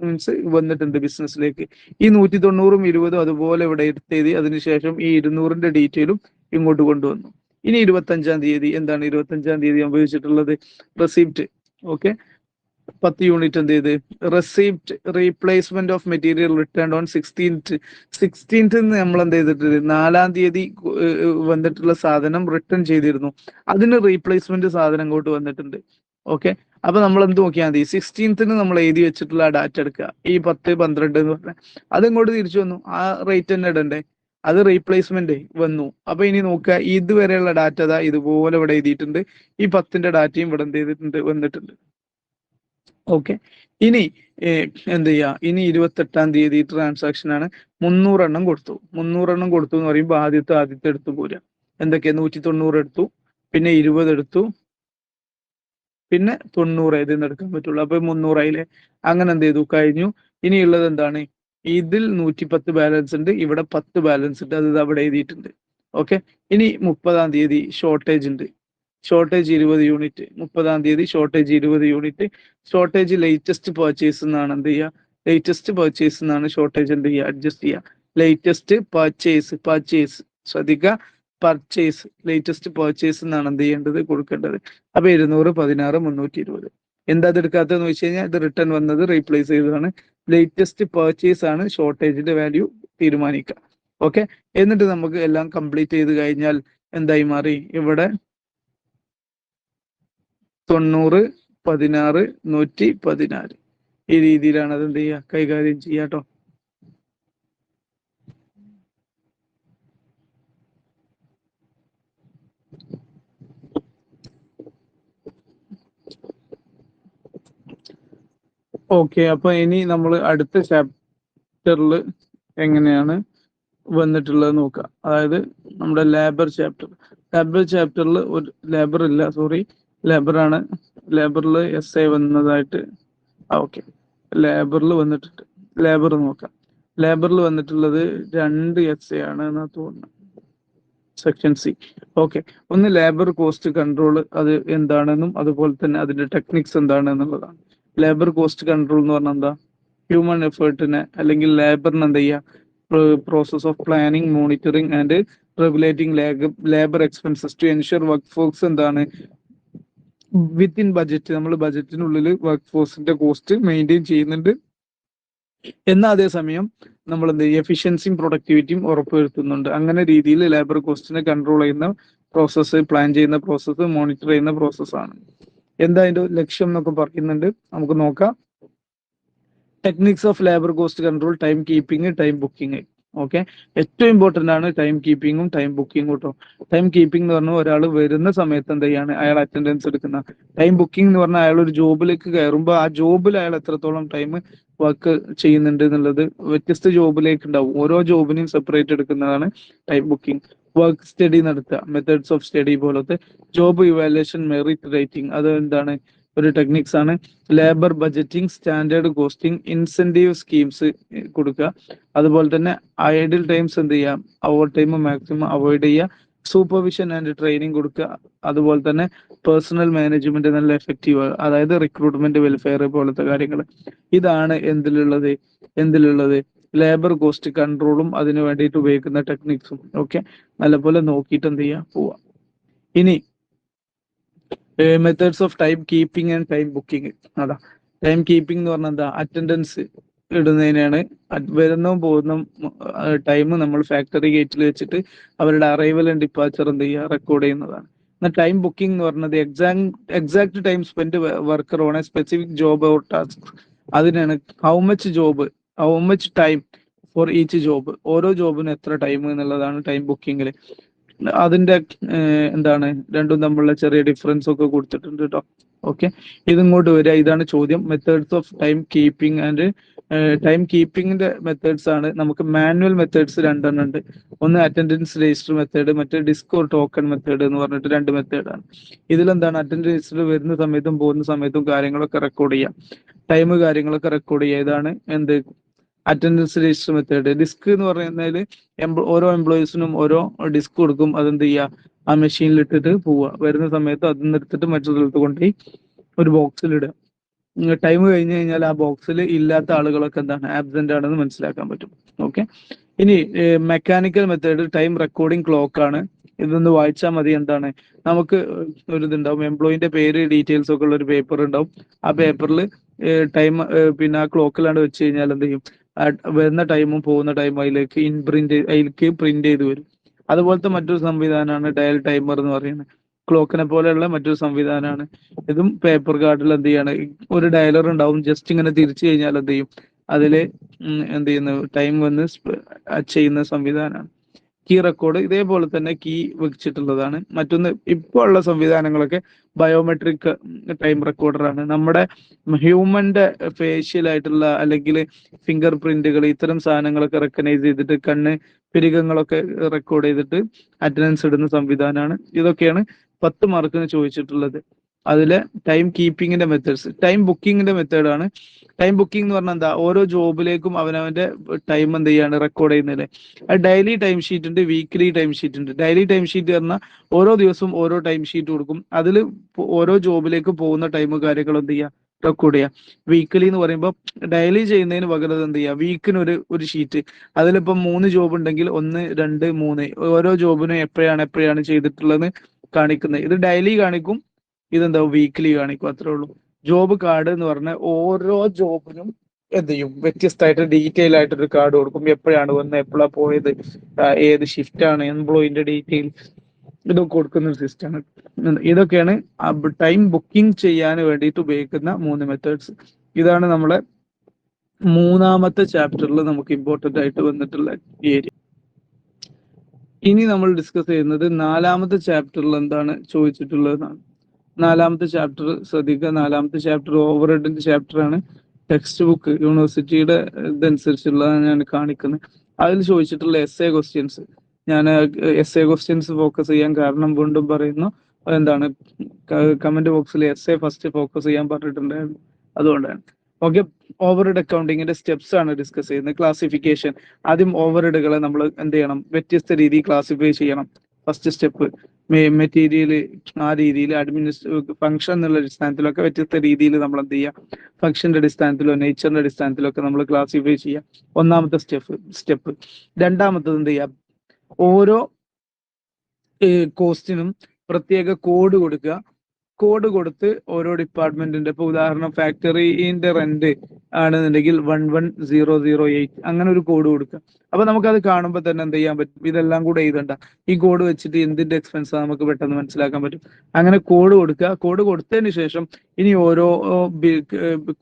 മീൻസ് വന്നിട്ടുണ്ട് ബിസിനസ്സിലേക്ക്. ഈ 190ഉം 20ഉം അതുപോലെ ഇവിടെ എടുത്തെഴുതി. അതിനുശേഷം ഈ 200ന്റെ ഡീറ്റെയിലും ഇങ്ങോട്ട് കൊണ്ടുവന്നു. ഇനി 25-ാം തീയതി എന്താണ്? 25-ാം തീയതി ഉപയോഗിച്ചിട്ടുള്ളത് റെസിപ്റ്റ്. ഓക്കെ, 10 യൂണിറ്റ് എന്ത് ചെയ്ത്, receipt replacement of material return on 16th നമ്മൾ എന്ത് ചെയ്തിട്ടുണ്ട്, 4-ാം തീയതി വന്നിട്ടുള്ള സാധനം റിട്ടേൺ ചെയ്തിരുന്നു. അതിന് റീപ്ലേസ്മെന്റ് സാധനം ഇങ്ങോട്ട് വന്നിട്ടുണ്ട്. ഓക്കെ, അപ്പൊ നമ്മൾ എന്ത് നോക്കിയാൽ മതി, 16th നമ്മൾ എഴുതി വെച്ചിട്ടുള്ള ആ ഡാറ്റ എടുക്കുക. ഈ 10, 12 എന്ന് പറഞ്ഞാൽ അത് ഇങ്ങോട്ട് തിരിച്ചു വന്നു. ആ റേറ്റ് തന്നെ ഇടണ്ടേ, അത് റീപ്ലേസ്മെന്റ് വന്നു. അപ്പൊ ഇനി നോക്കുക, ഇതുവരെയുള്ള ഡാറ്റ ഇതുപോലെ ഇവിടെ എഴുതിയിട്ടുണ്ട്. ഈ 10ന്റെ ഡാറ്റയും ഇവിടെ എന്ത് ചെയ്തിട്ടുണ്ട്, വന്നിട്ടുണ്ട്. ഓക്കെ, ഇനി എന്ത് ചെയ്യുക, ഇനി 28-ാം തീയതി ട്രാൻസാക്ഷൻ ആണ്. 300 എണ്ണം കൊടുത്തു. 300 എണ്ണം കൊടുത്തു എന്ന് പറയുമ്പോൾ ആദ്യത്തെ എടുത്തു പോരുക. എന്തൊക്കെയാ, 190 എടുത്തു, പിന്നെ 20 എടുത്തു, പിന്നെ 90 ഇതിൽ നിന്ന് എടുക്കാൻ പറ്റുള്ളൂ. അപ്പൊ 300 ആയില്ലേ. അങ്ങനെ എന്ത് ചെയ്തു, കഴിഞ്ഞു. ഇനിയുള്ളത് എന്താണ്, ഇതിൽ 110 ബാലൻസ് ഉണ്ട്, ഇവിടെ 10 ബാലൻസ് ഉണ്ട്, അത് അവിടെ എഴുതിയിട്ടുണ്ട്. ഓക്കെ, ഇനി 30-ാം തീയതി ഷോർട്ടേജ് ഉണ്ട്. Shortage 20 unit. 30-ാം തീയതി shortage 20 unit. Shortage latest purchase എന്നാണ് എന്ത് ചെയ്യുക, ലേറ്റസ്റ്റ് പർച്ചേസ് എന്നാണ് ഷോർട്ടേജ് എന്ത് ചെയ്യുക, അഡ്ജസ്റ്റ് ചെയ്യുക. ലേറ്റസ്റ്റ് പർച്ചേസ് ശ്രദ്ധിക്കുക, പർച്ചേസ് ലേറ്റസ്റ്റ് പർച്ചേസ് എന്നാണ് എന്ത് ചെയ്യേണ്ടത്, കൊടുക്കേണ്ടത്. അപ്പൊ 200, 16, 320. എന്താ അത് എടുക്കാത്തതെന്ന് വെച്ച് കഴിഞ്ഞാൽ ഇത് റിട്ടേൺ വന്നത് റീപ്ലേസ് ചെയ്തതാണ്. ലേറ്റസ്റ്റ് പർച്ചേസ് ആണ് ഷോർട്ടേജിന്റെ വാല്യൂ തീരുമാനിക്കുക. ഓക്കെ, എന്നിട്ട് നമുക്ക് എല്ലാം കംപ്ലീറ്റ് ചെയ്ത് കഴിഞ്ഞാൽ എന്തായി മാറി, ഇവിടെ 90, 16, 114 ഈ രീതിയിലാണ് അത് എന്ത് ചെയ്യുക, കൈകാര്യം ചെയ്യുക കേട്ടോ. ഓക്കെ, അപ്പൊ ഇനി നമ്മൾ അടുത്ത ചാപ്റ്ററിൽ എങ്ങനെയാണ് വന്നിട്ടുള്ളത് നോക്കുക. അതായത് നമ്മുടെ ലേബർ ചാപ്റ്ററിൽ ഒരു ലേബർ ഇല്ല, സോറി, ലേബറാണ്. ലേബറിൽ എസ് വന്നതായിട്ട് ഓക്കെ, ലേബറിൽ വന്നിട്ടുണ്ട്. ലേബർ നോക്കാം. ലേബറിൽ വന്നിട്ടുള്ളത് 2 ആണ് എന്നാ തോന്നുന്നത്, സെക്ഷൻ സി. ഓക്കെ, ഒന്ന് ലേബർ കോസ്റ്റ് കൺട്രോൾ, അത് എന്താണെന്നും അതുപോലെ തന്നെ അതിന്റെ ടെക്നിക്സ് എന്താണെന്നുള്ളതാണ്. ലേബർ കോസ്റ്റ് കൺട്രോൾ എന്ന് പറഞ്ഞാൽ എന്താ, ഹ്യൂമൻ എഫേർട്ടിനെ അല്ലെങ്കിൽ ലേബറിന് എന്ത് ചെയ്യുക, process of planning, monitoring and regulating labour expenses to ensure work force എന്താണ്, വിത്തിൻ ബജറ്റ്, നമ്മൾ ബജറ്റിനുള്ളിൽ വർക്ക് ഫോഴ്സിന്റെ കോസ്റ്റ് മെയിൻറ്റെയിൻ ചെയ്യുന്നുണ്ട്. എന്നാൽ അതേസമയം നമ്മൾ എന്ത് ചെയ്യും, എഫിഷ്യൻസിയും പ്രൊഡക്ടിവിറ്റിയും ഉറപ്പുവരുത്തുന്നുണ്ട്. അങ്ങനെ രീതിയിൽ ലേബർ കോസ്റ്റിനെ കൺട്രോൾ ചെയ്യുന്ന പ്രോസസ്സ്, പ്ലാൻ ചെയ്യുന്ന പ്രോസസ്സ്, മോണിറ്റർ ചെയ്യുന്ന പ്രോസസ്സാണ്. എന്താ അതിന്റെ ലക്ഷ്യം എന്നൊക്കെ പറയുന്നുണ്ട്, നമുക്ക് നോക്കാം. Techniques of labour cost control, time keeping, time booking. Okay, ഏറ്റവും ഇമ്പോർട്ടന്റ് ആണ് ടൈം കീപ്പിങ്ങും ടൈം ബുക്കിങ്ങും കേട്ടോ. ടൈം കീപ്പിംഗ് എന്ന് പറഞ്ഞാൽ ഒരാൾ വരുന്ന സമയത്ത് എന്ത് ചെയ്യാണ്, അയാൾ അറ്റൻഡൻസ് എടുക്കുന്ന. ടൈം ബുക്കിംഗ് എന്ന് പറഞ്ഞാൽ അയാൾ ഒരു ജോബിലേക്ക് കയറുമ്പോൾ ആ ജോബിൽ അയാൾ എത്രത്തോളം ടൈം വർക്ക് ചെയ്യുന്നുണ്ട് എന്നുള്ളത് വ്യത്യസ്ത ജോബിലേക്ക് ഉണ്ടാവും. ഓരോ ജോബിനെയും സെപ്പറേറ്റ് എടുക്കുന്നതാണ് ടൈം ബുക്കിംഗ്. വർക്ക് സ്റ്റഡി നടത്തുക, മെത്തേഡ്സ് ഓഫ് സ്റ്റഡി പോലത്തെ. ജോബ് ഇവാലുവേഷൻ, മെറിറ്റ് റേറ്റിംഗ്, അത് എന്താണ്, ഒരു ടെക്നിക്സ് ആണ്. Labour budgeting, standard costing, incentive schemes കൊടുക്കുക. അതുപോലെ തന്നെ ഐഡിൽ ടൈംസ് എന്ത് ചെയ്യാം, ഓവർ ടൈം മാക്സിമം അവോയ്ഡ് ചെയ്യുക. സൂപ്പർവിഷൻ ആൻഡ് ട്രെയിനിങ് കൊടുക്കുക. അതുപോലെ തന്നെ പേഴ്സണൽ മാനേജ്മെന്റ് നല്ല എഫക്റ്റീവ്, അതായത് റിക്രൂട്ട്മെന്റ്, വെൽഫെയർ പോലത്തെ കാര്യങ്ങൾ. ഇതാണ് എന്തിലുള്ളത് ലേബർ കോസ്റ്റ് കൺട്രോളും അതിന് വേണ്ടിയിട്ട് ഉപയോഗിക്കുന്ന ടെക്നിക്സും. ഓക്കെ, നല്ലപോലെ നോക്കിയിട്ട് എന്ത് ചെയ്യാം, പോവാം. ഇനി methods of time keeping and time booking. അതാ ടൈം കീപ്പിംഗ് എന്ന് പറഞ്ഞാൽ എന്താ, അറ്റൻഡൻസ് ഇടുന്നതിനാണ്. വരുന്നതും പോകുന്നതും ടൈം നമ്മൾ ഫാക്ടറി ഗേറ്റിൽ വെച്ചിട്ട് അവരുടെ അറൈവൽ ആൻഡ് ഡിപ്പാച്ചർ എന്ത് ചെയ്യുക, റെക്കോർഡ് ചെയ്യുന്നതാണ്. എന്നാൽ ടൈം ബുക്കിംഗ് എന്ന് പറഞ്ഞത് exact time spend worker on a specific job or task. അതിനാണ് how much time for each job, ഓരോ ജോബിനും എത്ര ടൈം എന്നുള്ളതാണ് ടൈം ബുക്കിങ്ങിൽ. അതിന്റെ എന്താണ്, രണ്ടും തമ്മിലുള്ള ചെറിയ ഡിഫറൻസ് ഒക്കെ കൊടുത്തിട്ടുണ്ട് കേട്ടോ. ഓക്കെ, ഇതിങ്ങോട്ട് വരിക, ഇതാണ് ചോദ്യം. Methods of time keeping and time കീപ്പിംഗിന്റെ മെത്തേഡ്സ് ആണ്. നമുക്ക് മാനുവൽ മെത്തേഡ്സ് രണ്ടെണ്ണം ഉണ്ട്. ഒന്ന് അറ്റൻഡൻസ് രജിസ്റ്റർ മെത്തേഡ്, മറ്റേ ഡിസ്ക് ഓർ ടോക്കൺ മെത്തേഡ് എന്ന് പറഞ്ഞിട്ട് രണ്ട് മെത്തേഡാണ്. ഇതിലെന്താണ്, അറ്റൻഡൻസ് രജിസ്റ്റർ വരുന്ന സമയത്തും പോകുന്ന സമയത്തും കാര്യങ്ങളൊക്കെ റെക്കോർഡ് ചെയ്യാം, ടൈം കാര്യങ്ങളൊക്കെ റെക്കോർഡ് ചെയ്യുക. ഇതാണ് എന്ത്, അറ്റൻഡൻസ് രജിസ്റ്റർ മെത്തേഡ്. ഡിസ്ക് എന്ന് പറയുന്നതിൽ ഓരോ എംപ്ലോയീസിനും ഓരോ ഡിസ്ക് കൊടുക്കും. അതെന്ത് ചെയ്യുക, ആ മെഷീനിൽ ഇട്ടിട്ട് പോവുക. വരുന്ന സമയത്ത് അതിൽ എടുത്തിട്ട് മറ്റൊരു സ്ഥലത്ത് കൊണ്ടുപോയി ഒരു ബോക്സിൽ ഇടുക. ടൈം കഴിഞ്ഞ് കഴിഞ്ഞാൽ ആ ബോക്സിൽ ഇല്ലാത്ത ആളുകളൊക്കെ എന്താണ്, ആബ്സെന്റ് ആണെന്ന് മനസ്സിലാക്കാൻ പറ്റും. ഓക്കെ, ഇനി mechanical method time recording clock ആണ്. ഇതൊന്ന് വായിച്ചാൽ മതി. എന്താണ്, നമുക്ക് ഒരു ഇതുണ്ടാവും, എംപ്ലോയിന്റെ പേര് ഡീറ്റെയിൽസ് ഒക്കെ ഉള്ള ഒരു പേപ്പർ ഉണ്ടാവും. ആ പേപ്പറിൽ ടൈം പിന്നെ ആ ക്ലോക്കിലാണ് വെച്ച് കഴിഞ്ഞാൽ എന്ത് ചെയ്യും, വരുന്ന ടൈമും പോകുന്ന ടൈമും അതിലേക്ക് പ്രിന്റ് ചെയ്ത് വരും. അതുപോലത്തെ മറ്റൊരു സംവിധാനമാണ് ഡയൽ ടൈമർ എന്ന് പറയുന്നത്. ക്ലോക്കിനെ പോലെയുള്ള മറ്റൊരു സംവിധാനമാണ്. ഇതും പേപ്പർ കാർഡിൽ എന്ത് ചെയ്യാണ്, ഒരു ഡയലർ ഉണ്ടാവും. ജസ്റ്റ് ഇങ്ങനെ തിരിച്ചു കഴിഞ്ഞാൽ എന്ത് ചെയ്യും, അതില് എന്ത് ചെയ്യുന്നു, ടൈം വന്ന് ചെയ്യുന്ന സംവിധാനമാണ്. കീ റെക്കോർഡ് ഇതേപോലെ തന്നെ കീ വെച്ചിട്ടുള്ളതാണ്. മറ്റൊന്ന് ഇപ്പോൾ ഉള്ള സംവിധാനങ്ങളൊക്കെ ബയോമെട്രിക് ടൈം റെക്കോർഡറാണ്. നമ്മുടെ ഹ്യൂമന്റെ ഫേഷ്യൽ ആയിട്ടുള്ള അല്ലെങ്കിൽ ഫിംഗർ പ്രിന്റുകൾ, ഇത്തരം സാധനങ്ങളൊക്കെ റെക്കഗ്നൈസ് ചെയ്തിട്ട് കണ്ണ് പിരികങ്ങളൊക്കെ റെക്കോർഡ് ചെയ്തിട്ട് അറ്റൻഡൻസ് ഇടുന്ന സംവിധാനമാണ്. ഇതൊക്കെയാണ് 10 മാർക്കിന് ചോദിച്ചിട്ടുള്ളത്. അതിലെ ടൈം കീപ്പിങ്ങിന്റെ മെത്തേഡ്സ്. ടൈം ബുക്കിങ്ങിന്റെ മെത്തേഡാണ്. ടൈം ബുക്കിംഗ് എന്ന് പറഞ്ഞാൽ എന്താ, ഓരോ ജോബിലേക്കും അവനവന്റെ ടൈം എന്ത് ചെയ്യാണ്, റെക്കോർഡ് ചെയ്യുന്നത്. ഡെയിലി ടൈം ഷീറ്റ് ഉണ്ട്, വീക്ക്ലി ടൈം ഷീറ്റ് ഉണ്ട്. ഡെയിലി ടൈം ഷീറ്റ് പറഞ്ഞാൽ ഓരോ ദിവസവും ഓരോ ടൈം ഷീറ്റ് കൊടുക്കും. അതിൽ ഓരോ ജോബിലേക്ക് പോകുന്ന ടൈം കാര്യങ്ങൾ എന്ത് ചെയ്യുക, റെക്കോർഡ് ചെയ്യുക. വീക്ക്ലി എന്ന് പറയുമ്പോൾ ഡെയിലി ചെയ്യുന്നതിന് പകരം എന്ത് ചെയ്യുക, വീക്കിന് ഒരു ഷീറ്റ്. അതിലിപ്പം 3 ജോബ് ഉണ്ടെങ്കിൽ 1, 2, 3 ഓരോ ജോബിനും എപ്പോഴാണ് ചെയ്തിട്ടുള്ളത് കാണിക്കുന്നത്. ഇത് ഡെയിലി കാണിക്കും, ഇതെന്താ വീക്ക്ലി കാണിക്കും, അത്രേ ഉള്ളൂ. ജോബ് കാർഡ് എന്ന് പറഞ്ഞാൽ ഓരോ ജോബിനും എന്ത് ചെയ്യും, വ്യത്യസ്തമായിട്ട് ഡീറ്റെയിൽ ആയിട്ട് ഒരു കാർഡ് കൊടുക്കും. എപ്പോഴാണ് വന്നത്, എപ്പോഴാണ് പോയത്, ഏത് ഷിഫ്റ്റ് ആണ്, എംപ്ലോയിന്റെ ഡീറ്റെയിൽ, ഇതൊക്കെ കൊടുക്കുന്ന ഒരു സിസ്റ്റമാണ്. ഇതൊക്കെയാണ് ടൈം ബുക്കിംഗ് ചെയ്യാൻ വേണ്ടിയിട്ട് ഉപയോഗിക്കുന്ന 3 മെത്തേഡ്സ്. ഇതാണ് നമ്മളെ 3ാമത്തെ ചാപ്റ്ററിൽ നമുക്ക് ഇമ്പോർട്ടന്റ് ആയിട്ട് വന്നിട്ടുള്ള ഏരിയ. ഇനി നമ്മൾ ഡിസ്കസ് ചെയ്യുന്നത് 4ാമത്തെ ചാപ്റ്ററിൽ എന്താണ് ചോദിച്ചിട്ടുള്ളതെന്നാണ്. 4ാമത്തെ ചാപ്റ്റർ ശ്രദ്ധിക്കുക. 4ാമത്തെ ചാപ്റ്റർ ഓവർ ഹെഡിന്റെ ചാപ്റ്റർ ആണ്. ടെക്സ്റ്റ് ബുക്ക് യൂണിവേഴ്സിറ്റിയുടെ ഇതനുസരിച്ചുള്ളതാണ് ഞാൻ കാണിക്കുന്നത്. അതിൽ ചോദിച്ചിട്ടുള്ള എസ് എ ക്വസ്റ്റ്യൻസ്, ഞാൻ എസ് എ ക്വസ്റ്റ്യൻസ് ഫോക്കസ് ചെയ്യാൻ കാരണം വീണ്ടും പറയുന്നു, എന്താണ്, കമന്റ് ബോക്സിൽ എസ് എ ഫസ്റ്റ് ഫോക്കസ് ചെയ്യാൻ പറഞ്ഞിട്ടുണ്ടായിരുന്നു, അതുകൊണ്ടാണ്. ഓക്കെ, ഓവർ ഹെഡ് അക്കൗണ്ടിങ്ങിന്റെ സ്റ്റെപ്സ് ആണ് ഡിസ്കസ് ചെയ്യുന്നത്. ക്ലാസിഫിക്കേഷൻ. ആദ്യം ഓവർ ഹെഡുകളെ നമ്മൾ എന്ത് ചെയ്യണം, വ്യത്യസ്ത രീതിയിൽ ക്ലാസിഫൈ ചെയ്യണം. ഫസ്റ്റ് സ്റ്റെപ്പ് മെറ്റീരിയൽ, ആ രീതിയിൽ ഫംഗ്ഷൻ എന്നുള്ള അടിസ്ഥാനത്തിലൊക്കെ വ്യത്യസ്ത രീതിയിൽ നമ്മൾ എന്ത് ചെയ്യുക, ഫംഗ്ഷന്റെ അടിസ്ഥാനത്തിലോ നേച്ചറിന്റെ അടിസ്ഥാനത്തിലോ ഒക്കെ നമ്മൾ ക്ലാസിഫൈ ചെയ്യുക. 1ാമത്തെ സ്റ്റെപ്പ്. 2ാമത്തത് എന്ത് ചെയ്യുക, ഓരോ കോസ്റ്റിനും പ്രത്യേക കോഡ് കൊടുക്കുക. കോഡ് കൊടുത്ത് ഓരോ ഡിപ്പാർട്ട്മെന്റിന്റെ, ഇപ്പൊ ഉദാഹരണം ഫാക്ടറിന്റെ റെന്റ് ആണെന്നുണ്ടെങ്കിൽ 11008 അങ്ങനെ ഒരു കോഡ് കൊടുക്കുക. അപ്പൊ നമുക്കത് കാണുമ്പോൾ തന്നെ എന്ത് ചെയ്യാൻ പറ്റും, ഇതെല്ലാം കൂടെ എഴുതണ്ട, ഈ കോഡ് വെച്ചിട്ട് എന്തിന്റെ എക്സ്പെൻസ് നമുക്ക് പെട്ടെന്ന് മനസ്സിലാക്കാൻ പറ്റും. അങ്ങനെ കോഡ് കൊടുക്കുക. കോഡ് കൊടുത്തതിന് ശേഷം ഇനി ഓരോ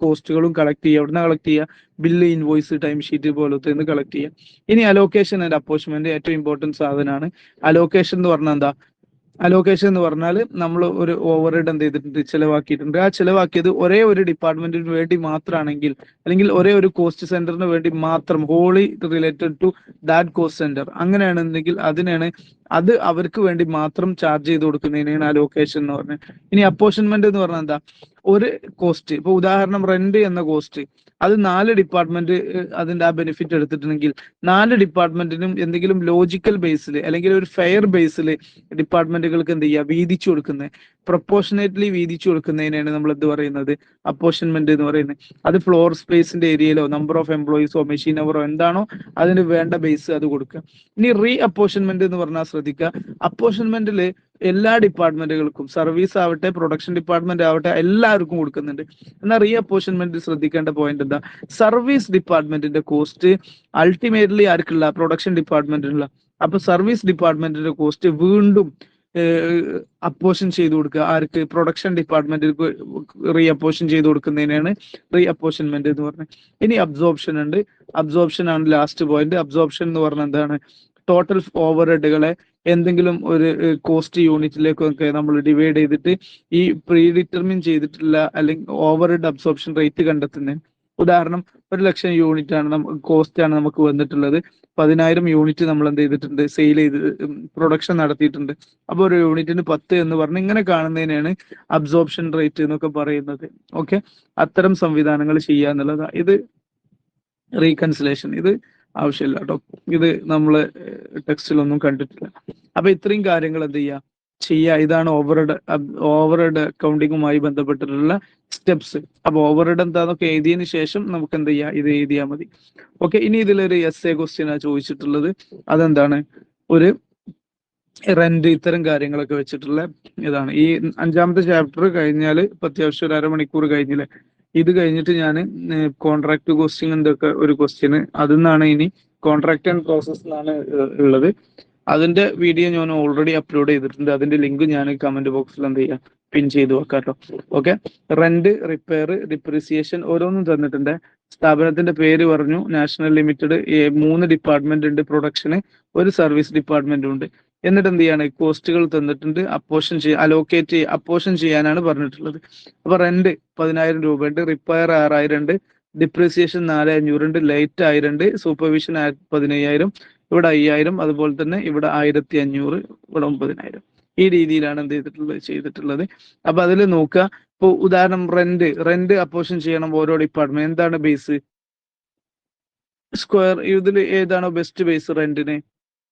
കോസ്റ്റുകളും കളക്ട് ചെയ്യുക. എവിടുന്ന കളക്ട് ചെയ്യുക? ബില്ല്, ഇൻവോയ്സ്, ടൈം ഷീറ്റ് പോലത്തെ കളക്ട് ചെയ്യുക. ഇനി അലോക്കേഷൻ ആൻഡ് അപ്പോയിന്റ്മെന്റ് ഏറ്റവും ഇമ്പോർട്ടൻറ്റ് സാധനമാണ്. അലോക്കേഷൻ എന്ന് പറഞ്ഞാൽ എന്താ? അലോക്കേഷൻ എന്ന് പറഞ്ഞാൽ നമ്മൾ ഒരു ഓവർ ഹെഡ് എന്ത് ചെയ്തിട്ടുണ്ട്, ചിലവാക്കിയിട്ടുണ്ട്. ആ ചിലവാക്കിയത് ഒരേ ഒരു ഡിപ്പാർട്ട്മെന്റിന് വേണ്ടി മാത്രമാണെങ്കിൽ, അല്ലെങ്കിൽ ഒരേ ഒരു കോസ്റ്റ് സെന്ററിന് വേണ്ടി മാത്രം, wholly related to that cost centre, അങ്ങനെയാണെന്നുണ്ടെങ്കിൽ അത് അവർക്ക് വേണ്ടി മാത്രം ചാർജ് ചെയ്ത് കൊടുക്കുന്നതിനാണ് അലോക്കേഷൻ എന്ന് പറഞ്ഞത്. ഇനി അപ്പോർഷൻമെന്റ് എന്ന് പറഞ്ഞാൽ എന്താ? ഒരു കോസ്റ്റ്, ഇപ്പൊ ഉദാഹരണം റെന്റ് എന്ന കോസ്റ്റ്, അത് 4 ഡിപ്പാർട്ട്മെന്റ് അതിന്റെ ആ ബെനിഫിറ്റ് എടുത്തിട്ടുണ്ടെങ്കിൽ 4 ഡിപ്പാർട്ട്മെന്റിനും എന്തെങ്കിലും ലോജിക്കൽ ബേസിൽ അല്ലെങ്കിൽ ഒരു ഫെയർ ബേസിൽ ഡിപ്പാർട്ട്മെന്റുകൾക്ക് എന്ത് ചെയ്യുക, വീതിച്ചു കൊടുക്കുന്നത്, പ്രൊപ്പോർഷനേറ്റ്ലി വീതിച്ചു കൊടുക്കുന്നതിനാണ് നമ്മൾ എന്ത് പറയുന്നത്, അപ്പോർഷൻമെന്റ് എന്ന് പറയുന്നത്. അത് ഫ്ലോർ സ്പേസിന്റെ ഏരിയയിലോ നമ്പർ ഓഫ് എംപ്ലോയീസോ മെഷീൻ അവറോ എന്താണോ അതിന് വേണ്ട ബേസ് അത് കൊടുക്കുക. ഇനി റീ അപ്പോർഷൻമെന്റ് എന്ന് പറഞ്ഞാൽ ശ്രദ്ധിക്കുക, അപ്പോർഷൻമെന്റിൽ എല്ലാ ഡിപ്പാർട്ട്മെന്റുകൾക്കും, സർവീസ് ആവട്ടെ പ്രൊഡക്ഷൻ ഡിപ്പാർട്ട്മെന്റ് ആവട്ടെ, എല്ലാവർക്കും കൊടുക്കുന്നുണ്ട്. എന്നാൽ റീ അപ്പോർഷൻമെന്റ് ശ്രദ്ധിക്കേണ്ട പോയിന്റ് എന്താ? സർവീസ് ഡിപ്പാർട്ട്മെന്റിന്റെ കോസ്റ്റ് അൾട്ടിമേറ്റ്ലി ആർക്കുള്ള? പ്രൊഡക്ഷൻ ഡിപ്പാർട്ട്മെന്റിനുള്ള. അപ്പൊ സർവീസ് ഡിപ്പാർട്ട്മെന്റിന്റെ കോസ്റ്റ് വീണ്ടും അപ്പോഷൻ ചെയ്ത് കൊടുക്കുക. ആർക്ക്? പ്രൊഡക്ഷൻ ഡിപ്പാർട്ട്മെന്റിലേക്ക് റീ അപ്പോഷൻ ചെയ്ത് കൊടുക്കുന്നതിനാണ് റീ അപ്പോഷൻമെന്റ് എന്ന് പറഞ്ഞത്. ഇനി അബ്സോർപ്ഷൻ ഉണ്ട്. അബ്സോർപ്ഷൻ ആണ് ലാസ്റ്റ് പോയിന്റ്. അബ്സോർപ്ഷൻ എന്ന് പറഞ്ഞാൽ എന്താണ്? ടോട്ടൽ ഓവർ ഹെഡുകളെ എന്തെങ്കിലും ഒരു കോസ്റ്റ് യൂണിറ്റിലേക്കൊക്കെ നമ്മൾ ഡിവൈഡ് ചെയ്തിട്ട് ഈ പ്രീ ഡിറ്റർമിൻ ചെയ്തിട്ടുള്ള അല്ലെങ്കിൽ ഓവർ ഹെഡ് അബ്സോർപ്ഷൻ റേറ്റ് കണ്ടെത്തുന്നത്. ഉദാഹരണം, 1,00,000 യൂണിറ്റ് ആണ് കോസ്റ്റ് ആണ് നമുക്ക് വന്നിട്ടുള്ളത്. 10,000 യൂണിറ്റ് നമ്മൾ എന്ത് ചെയ്തിട്ടുണ്ട്, സെയിൽ ചെയ്ത് പ്രൊഡക്ഷൻ നടത്തിയിട്ടുണ്ട്. അപ്പോൾ ഒരു യൂണിറ്റിന് 10 എന്ന് പറഞ്ഞ് ഇങ്ങനെ കാണുന്നതിനാണ് അബ്സോർപ്ഷൻ റേറ്റ് എന്നൊക്കെ പറയുന്നത്. ഓക്കെ, അത്തരം സംവിധാനങ്ങൾ ചെയ്യുക എന്നുള്ളതാണ്. ഇത് റീകൺസിലേഷൻ ഇത് ആവശ്യമില്ല കേട്ടോ, ഇത് നമ്മൾ ടെക്സ്റ്റിലൊന്നും കണ്ടിട്ടില്ല. അപ്പൊ ഇത്രയും കാര്യങ്ങൾ എന്ത് ചെയ്യുക. ഇതാണ് ഓവർഹെഡ് അക്കൗണ്ടിങ്ങുമായി ബന്ധപ്പെട്ടിട്ടുള്ള സ്റ്റെപ്സ്. അപ്പൊ ഓവർഹെഡ് എന്താന്നൊക്കെ എഴുതിയതിനു ശേഷം നമുക്ക് എന്ത് ചെയ്യാം, ഇത് എഴുതിയാൽ മതി. ഓക്കെ, ഇനി ഇതിലൊരു എസ്എ ക്വസ്റ്റ്യൻ ആണ് ചോദിച്ചിട്ടുള്ളത്. അതെന്താണ്? ഒരു റെന്റ്, ഇത്തരം കാര്യങ്ങളൊക്കെ വെച്ചിട്ടുള്ള ഇതാണ്. ഈ 5ാമത്തെ ചാപ്റ്റർ കഴിഞ്ഞാൽ ഇപ്പൊ അത്യാവശ്യം ഒരു അരമണിക്കൂർ കഴിഞ്ഞില്ലേ. ഇത് കഴിഞ്ഞിട്ട് ഞാൻ കോൺട്രാക്ട് ക്വസ്റ്റ്യൻ ഒക്കെ ഒരു ക്വസ്റ്റ്യന് അതിൽ നിന്നാണ്, ഇനി കോൺട്രാക്ട് ആൻഡ് പ്രോസസ് എന്നാണ് ഉള്ളത്. അതിന്റെ വീഡിയോ ഞാൻ ഓൾറെഡി അപ്ലോഡ് ചെയ്തിട്ടുണ്ട്. അതിന്റെ ലിങ്ക് ഞാൻ കമന്റ് ബോക്സിൽ എന്ത് ചെയ്യാം, പിൻ ചെയ്ത് വെക്കാട്ടോ. ഓക്കെ, റെന്റ്, റിപ്പയർ, ഡിപ്രിസിയേഷൻ ഓരോന്നും തന്നിട്ടുണ്ട്. സ്ഥാപനത്തിന്റെ പേര് പറഞ്ഞു, നാഷണൽ ലിമിറ്റഡ്. 3 ഡിപ്പാർട്ട്മെന്റ് ഉണ്ട്, പ്രൊഡക്ഷന്, ഒരു സർവീസ് ഡിപ്പാർട്ട്മെന്റും ഉണ്ട്. എന്നിട്ട് എന്ത് ചെയ്യാണ്, കോസ്റ്റുകൾ തന്നിട്ടുണ്ട്, അപ്പോഷൻ ചെയ്യാനാണ് പറഞ്ഞിട്ടുള്ളത്. അപ്പൊ റെന്റ് 10,000 രൂപ ഉണ്ട്, റിപ്പയർ 6,000 ഉണ്ട്, ഡിപ്രിസിയേഷൻ 4,500 ഉണ്ട്, ലൈറ്റ് 1,000 ഉണ്ട്, സൂപ്പർവിഷൻ 15,000, ഇവിടെ 5,000, അതുപോലെ തന്നെ ഇവിടെ 1,500, ഇവിടെ 9,000. ഈ രീതിയിലാണ് എന്ത് ചെയ്തിട്ടുള്ളത്. അപ്പൊ അതിൽ നോക്കുക. ഇപ്പൊ ഉദാഹരണം റെന്റ് അപ്പോഷൻ ചെയ്യണം ഓരോ ഡിപ്പാർട്ട്മെന്റ്. എന്താണ് ബേസ്? സ്ക്വയർ. ഇതിൽ ഏതാണോ ബെസ്റ്റ് ബേസ് റെന്റിന്?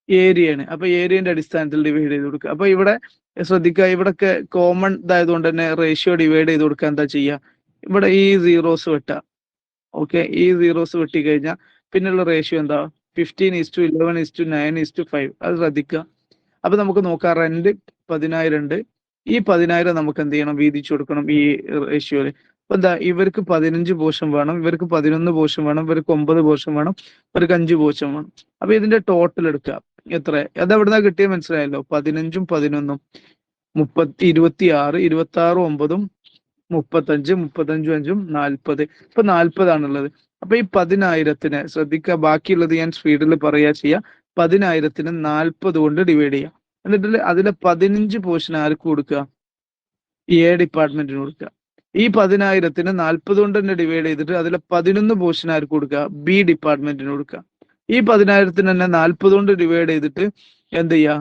ഏരിയയാണ്. അപ്പൊ ഏരിയന്റെ അടിസ്ഥാനത്തിൽ ഡിവൈഡ് ചെയ്ത് കൊടുക്കുക. അപ്പൊ ഇവിടെ ശ്രദ്ധിക്കുക, ഇവിടൊക്കെ കോമൺ ഇതായതുകൊണ്ട് തന്നെ റേഷ്യോ ഡിവൈഡ് ചെയ്ത് കൊടുക്കുക. എന്താ ചെയ്യുക, ഇവിടെ ഈ സീറോസ് വെട്ടുക. ഓക്കെ, ഈ സീറോസ് വെട്ടി കഴിഞ്ഞാൽ പിന്നെയുള്ള റേഷ്യോ എന്താ? 15:11:9:5. അത് ശ്രദ്ധിക്കുക. അപ്പൊ നമുക്ക് നോക്കാം, റെന്റ് 10,000 ഉണ്ട്. ഈ 10,000 നമുക്ക് എന്ത് ചെയ്യണം, വീതിച്ചു കൊടുക്കണം ഈ റേഷ്യോയില്. അപ്പൊ എന്താ, ഇവർക്ക് 15 പോർഷൻ വേണം, ഇവർക്ക് 11 പോർഷൻ വേണം, ഇവർക്ക് 9 പോർഷൻ വേണം, ഇവർക്ക് 5 പോർഷൻ വേണം. അപ്പൊ ഇതിന്റെ ടോട്ടൽ എടുക്കുക. എത്ര? അത് എവിടുന്നാ കിട്ടിയത് മനസ്സിലായല്ലോ. 15ഉം 11ഉം 26, 26, 9, 35, 5ഉം 40. ഇപ്പൊ 40 ആണുള്ളത്. അപ്പൊ ഈ 10,000-നെ ശ്രദ്ധിക്കുക, ബാക്കിയുള്ളത് ഞാൻ സ്പീഡിൽ പറയാ ചെയ്യാം. 10,000-നെ 40 കൊണ്ട് ഡിവൈഡ് ചെയ്യാം. എന്നിട്ട് അതിലെ 15 പോർഷൻ ആർക്ക് കൊടുക്കുക? എ ഡിപ്പാർട്ട്മെന്റിന് കൊടുക്കുക. ഈ 10,000-നെ 40 കൊണ്ട് തന്നെ ഡിവൈഡ് ചെയ്തിട്ട് അതിലെ 11 പോർഷൻ ആർക്ക് കൊടുക്കുക? ബി ഡിപ്പാർട്ട്മെന്റിന് കൊടുക്കുക. ഈ 10,000-നെ തന്നെ 40 കൊണ്ട് ഡിവൈഡ് ചെയ്തിട്ട് എന്ത് ചെയ്യുക?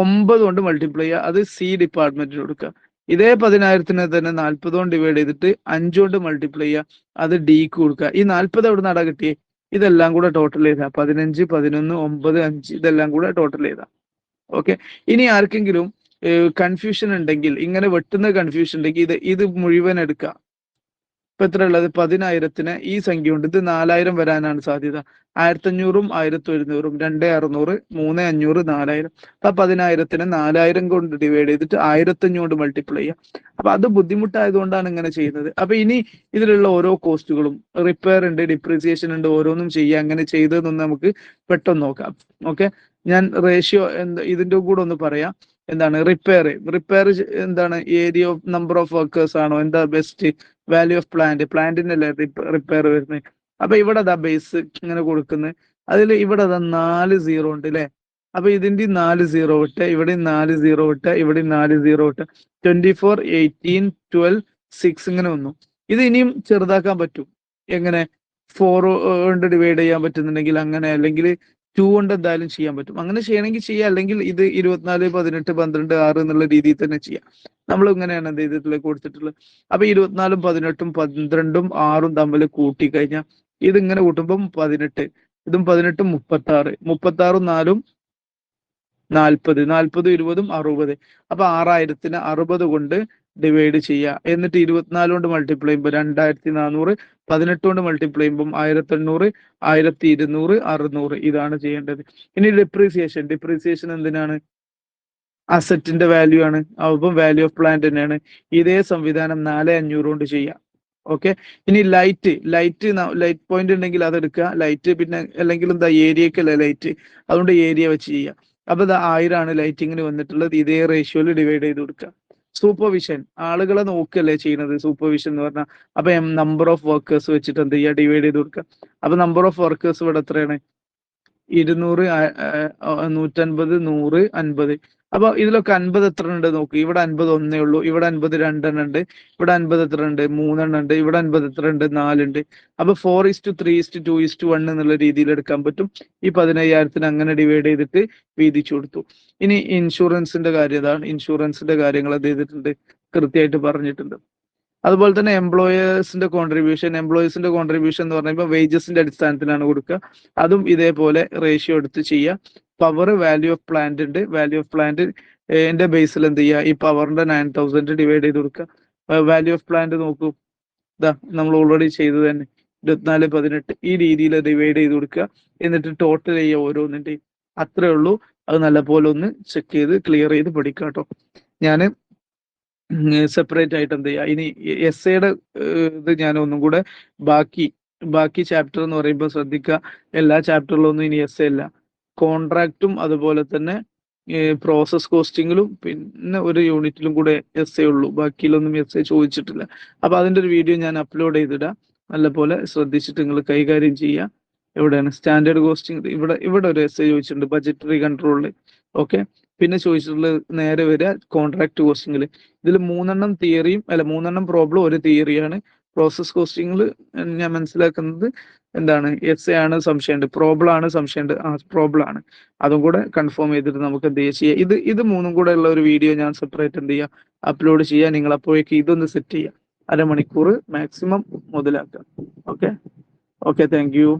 9 കൊണ്ട് മൾട്ടിപ്ലൈ ചെയ്യുക. അത് സി ഡിപ്പാർട്ട്മെന്റിന് കൊടുക്കുക. ഇതേ 10,000-നെ തന്നെ 40 കൊണ്ട് ഡിവൈഡ് ചെയ്തിട്ട് 5 കൊണ്ട് മൾട്ടിപ്ലൈ ചെയ്യുക. അത് ഡിക്ക് കൊടുക്കുക. ഈ 40 എവിടെ നിന്നാണ് കിട്ടിയേ? ഇതെല്ലാം കൂടെ ടോട്ടൽ ചെയ്താ 15, 11, 9, 5 ഇതെല്ലാം കൂടെ ടോട്ടൽ ചെയ്താ. ഓക്കെ, ഇനി ആർക്കെങ്കിലും കൺഫ്യൂഷൻ ഉണ്ടെങ്കിൽ, ഇങ്ങനെ വെട്ടുന്ന കൺഫ്യൂഷൻ ഉണ്ടെങ്കിൽ ഇത് മുഴുവൻ എടുക്കുക. ഇപ്പൊ എത്ര ഉള്ളത്? 10,000ന് ഈ സംഖ്യ ഉണ്ട്. ഇത് 4,000 വരാനാണ് സാധ്യത. 1,500ഉം 1,700ഉം 2,600 3,500 4,000. അപ്പൊ 10,000ന് 4,000 കൊണ്ട് ഡിവൈഡ് ചെയ്തിട്ട് 1,500 കൊണ്ട് മൾട്ടിപ്ലൈ ചെയ്യാം. അപ്പൊ അത് ബുദ്ധിമുട്ടായതുകൊണ്ടാണ് ഇങ്ങനെ ചെയ്യുന്നത്. അപ്പൊ ഇനി ഇതിലുള്ള ഓരോ കോസ്റ്റുകളും റിപ്പയർ ഉണ്ട്, ഡിപ്രീസിയേഷൻ ഉണ്ട്, ഓരോന്നും ചെയ്യുക. അങ്ങനെ ചെയ്തതെന്നൊന്ന് നമുക്ക് പെട്ടെന്ന് നോക്കാം. ഓക്കെ, ഞാൻ റേഷ്യോ ഇതിന്റെ കൂടെ ഒന്ന് പറയാം. എന്താണ് റിപ്പയർ? എന്താണ് area of number of workers ആണോ? എന്താ ബെസ്റ്റ്? വാല്യൂ ഓഫ് പ്ലാന്റിനല്ലേ റിപ്പയർ വരുന്നത്. അപ്പൊ ഇവിടെ അതാ ബേസ് ഇങ്ങനെ കൊടുക്കുന്നത്. അതിൽ ഇവിടെ അതാ 4 0 ഉണ്ട് അല്ലെ. അപ്പൊ ഇതിന്റെ 4 0 വിട്ട്, ഇവിടെ 4 0 വിട്ട്, ഇവിടെ 4 0 വിട്ട്, 24 18 12 6 ഇങ്ങനെ വന്നു. ഇത് ഇനിയും ചെറുതാക്കാൻ പറ്റും. എങ്ങനെ? 4 കൊണ്ട് ഡിവൈഡ് ചെയ്യാൻ പറ്റുന്നുണ്ടെങ്കിൽ അങ്ങനെ, അല്ലെങ്കിൽ 2 കൊണ്ട് എന്തായാലും ചെയ്യാൻ പറ്റും. അങ്ങനെ ചെയ്യണമെങ്കിൽ ചെയ്യാം, അല്ലെങ്കിൽ ഇത് 24 18 12 6 എന്നുള്ള രീതിയിൽ തന്നെ ചെയ്യാം. നമ്മൾ ഇങ്ങനെയാണ് എന്ത് ചെയ്തിട്ടുള്ളത്, കൊടുത്തിട്ടുള്ളത്. അപ്പൊ 24 18 12 6 തമ്മിൽ കൂട്ടിക്കഴിഞ്ഞാൽ ഇത് ഇങ്ങനെ കൂട്ടുമ്പം 18, ഇതും 18 36, 36 4 40, 40 20 60. അപ്പൊ 6,000ന് 60 കൊണ്ട് ഡിവൈഡ് ചെയ്യുക. എന്നിട്ട് 24 കൊണ്ട് മൾട്ടിപ്ലൈ ചെയ്യുമ്പോൾ 2,400, 18 കൊണ്ട് മൾട്ടിപ്ലൈ ചെയ്യുമ്പോൾ 1,800, 1,200, 600. ഇതാണ് ചെയ്യേണ്ടത്. ഇനി ഡിപ്രീസിയേഷൻ എന്തിനാണ്? അസറ്റിന്റെ വാല്യൂ ആണ്. അപ്പം വാല്യൂ ഓഫ് പ്ലാന്റ് തന്നെയാണ്. ഇതേ സംവിധാനം 4,500 കൊണ്ട് ചെയ്യാം. ഓക്കെ, ഇനി ലൈറ്റ് പോയിന്റ് ഉണ്ടെങ്കിൽ അതെടുക്കുക. ലൈറ്റ് പിന്നെ അല്ലെങ്കിൽ എന്താ ഏരിയക്കല്ലേ ലൈറ്റ്, അതുകൊണ്ട് ഏരിയ വെച്ച് ചെയ്യാം. അപ്പൊ ഇത് 1000 ആണ് ലൈറ്റിങ്ങിന് വന്നിട്ടുള്ളത്. ഇതേ റേഷ്യോയിൽ ഡിവൈഡ് ചെയ്ത് കൊടുക്കുക. സൂപ്പർവിഷൻ ആളുകളെ നോക്കുകയല്ലേ ചെയ്യുന്നത് സൂപ്പർവിഷൻ എന്ന് പറഞ്ഞാൽ. അപ്പൊ നമ്പർ ഓഫ് വർക്കേഴ്സ് വെച്ചിട്ട് എന്ത് ചെയ്യുക, ഡിവൈഡ് ചെയ്ത് കൊടുക്കുക. അപ്പൊ നമ്പർ ഓഫ് വർക്കേഴ്സ് ഇവിടെ എത്രയാണ്? 200 150 100 50. അപ്പൊ ഇതിലൊക്കെ 50 എത്ര ഉണ്ട് നോക്ക്. ഇവിടെ 50 ഒന്നേ ഉള്ളൂ, ഇവിടെ 50 2 ഉണ്ട്, ഇവിടെ 50 എത്ര ഉണ്ട്? 3 ഉണ്ട്, ഇവിടെ 50 എത്ര ഉണ്ട്? 4 ഉണ്ട്. അപ്പൊ 4:3:2:1 എന്നുള്ള രീതിയിൽ എടുക്കാൻ പറ്റും. ഈ 15,000ന് അങ്ങനെ ഡിവൈഡ് ചെയ്തിട്ട് വീതിച്ചു കൊടുത്തു. ഇനി ഇൻഷുറൻസിന്റെ കാര്യം ഇതാണ്. ഇൻഷുറൻസിന്റെ കാര്യങ്ങൾ എന്ത് ചെയ്തിട്ടുണ്ട്? കൃത്യമായിട്ട് പറഞ്ഞിട്ടുണ്ട്. അതുപോലെ തന്നെ എംപ്ലോയേഴ്സിന്റെ കോൺട്രിബ്യൂഷൻ എന്ന് പറയുമ്പോൾ വേജസിന്റെ അടിസ്ഥാനത്തിലാണ് കൊടുക്കുക. അതും ഇതേപോലെ റേഷ്യോ എടുത്ത് ചെയ്യുക. പവർ വാല്യൂ ഓഫ് പ്ലാന്റ് ഉണ്ട്. വാല്യൂ ഓഫ് പ്ലാന്റ് എന്റെ ബേസിൽ എന്ത് ചെയ്യുക? ഈ പവറിന്റെ 9,000 ഡിവൈഡ് ചെയ്ത് കൊടുക്കുക. വാല്യൂ ഓഫ് പ്ലാന്റ് നോക്കൂ, ഇതാ നമ്മൾ ഓൾറെഡി ചെയ്തത് തന്നെ 24 18 ഈ രീതിയിൽ ഡിവൈഡ് ചെയ്ത് കൊടുക്കുക. എന്നിട്ട് ടോട്ടൽ ചെയ്യുക ഓരോന്നിന്റെയും. അത്രേ ഉള്ളൂ. അത് നല്ലപോലെ ഒന്ന് ചെക്ക് ചെയ്ത് ക്ലിയർ ചെയ്ത് പഠിക്കാം കേട്ടോ. ഞാൻ സെപ്പറേറ്റ് ആയിട്ട് എന്ത് ചെയ്യുക, ഇനി എസ്സേയുടെ ഇത് ഞാൻ ഒന്നും കൂടെ ബാക്കി ചാപ്റ്റർ എന്ന് പറയുമ്പോൾ ശ്രദ്ധിക്കുക, എല്ലാ ചാപ്റ്ററിലൊന്നും ഇനി എസ്സേ ഇല്ല. കോൺട്രാക്റ്റും അതുപോലെ തന്നെ പ്രോസസ് കോസ്റ്റിങ്ങിലും പിന്നെ ഒരു യൂണിറ്റിലും കൂടെ എസ്സേ ഉള്ളൂ. ബാക്കിയിലൊന്നും എസ്സേ ചോദിച്ചിട്ടില്ല. അപ്പൊ അതിന്റെ ഒരു വീഡിയോ ഞാൻ അപ്ലോഡ് ചെയ്തിടാം. നല്ലപോലെ ശ്രദ്ധിച്ചിട്ട് നിങ്ങൾ കൈകാര്യം ചെയ്യുക. എവിടെയാണ് സ്റ്റാൻഡേർഡ് കോസ്റ്റിംഗ്? ഇവിടെ ഒരു എസ്സേ ചോദിച്ചിട്ടുണ്ട്, ബജറ്ററി കൺട്രോളിൽ. ഓക്കെ, പിന്നെ ചോദിച്ചിട്ടുള്ളത് നേരെ വരിക കോൺട്രാക്ട് കോസ്റ്റിംഗിൽ. ഇതിൽ 3 തിയറിയും 3 പ്രോബ്ലം ഒരു തിയറിയാണ്. പ്രോസസ് കോസ്റ്റിംഗിൽ ഞാൻ മനസ്സിലാക്കുന്നത് എന്താണ്, എസ്സേ ആണ് സംശയമുണ്ട്, പ്രോബ്ലം ആണ് സംശയമുണ്ട്. പ്രോബ്ലം ആണ്. അതും കൂടെ കൺഫേം ചെയ്തിട്ട് നമുക്ക് എന്ത് ചെയ്യാം, ഇത് 3 കൂടെ ഉള്ള ഒരു വീഡിയോ ഞാൻ സെപ്പറേറ്റ് എന്ത് ചെയ്യുക, അപ്ലോഡ് ചെയ്യുക. നിങ്ങൾ അപ്പോഴേക്ക് ഇതൊന്ന് സെറ്റ് ചെയ്യുക. 1/2 മണിക്കൂർ മാക്സിമം മുതലാക്കുക. Okay, thank U.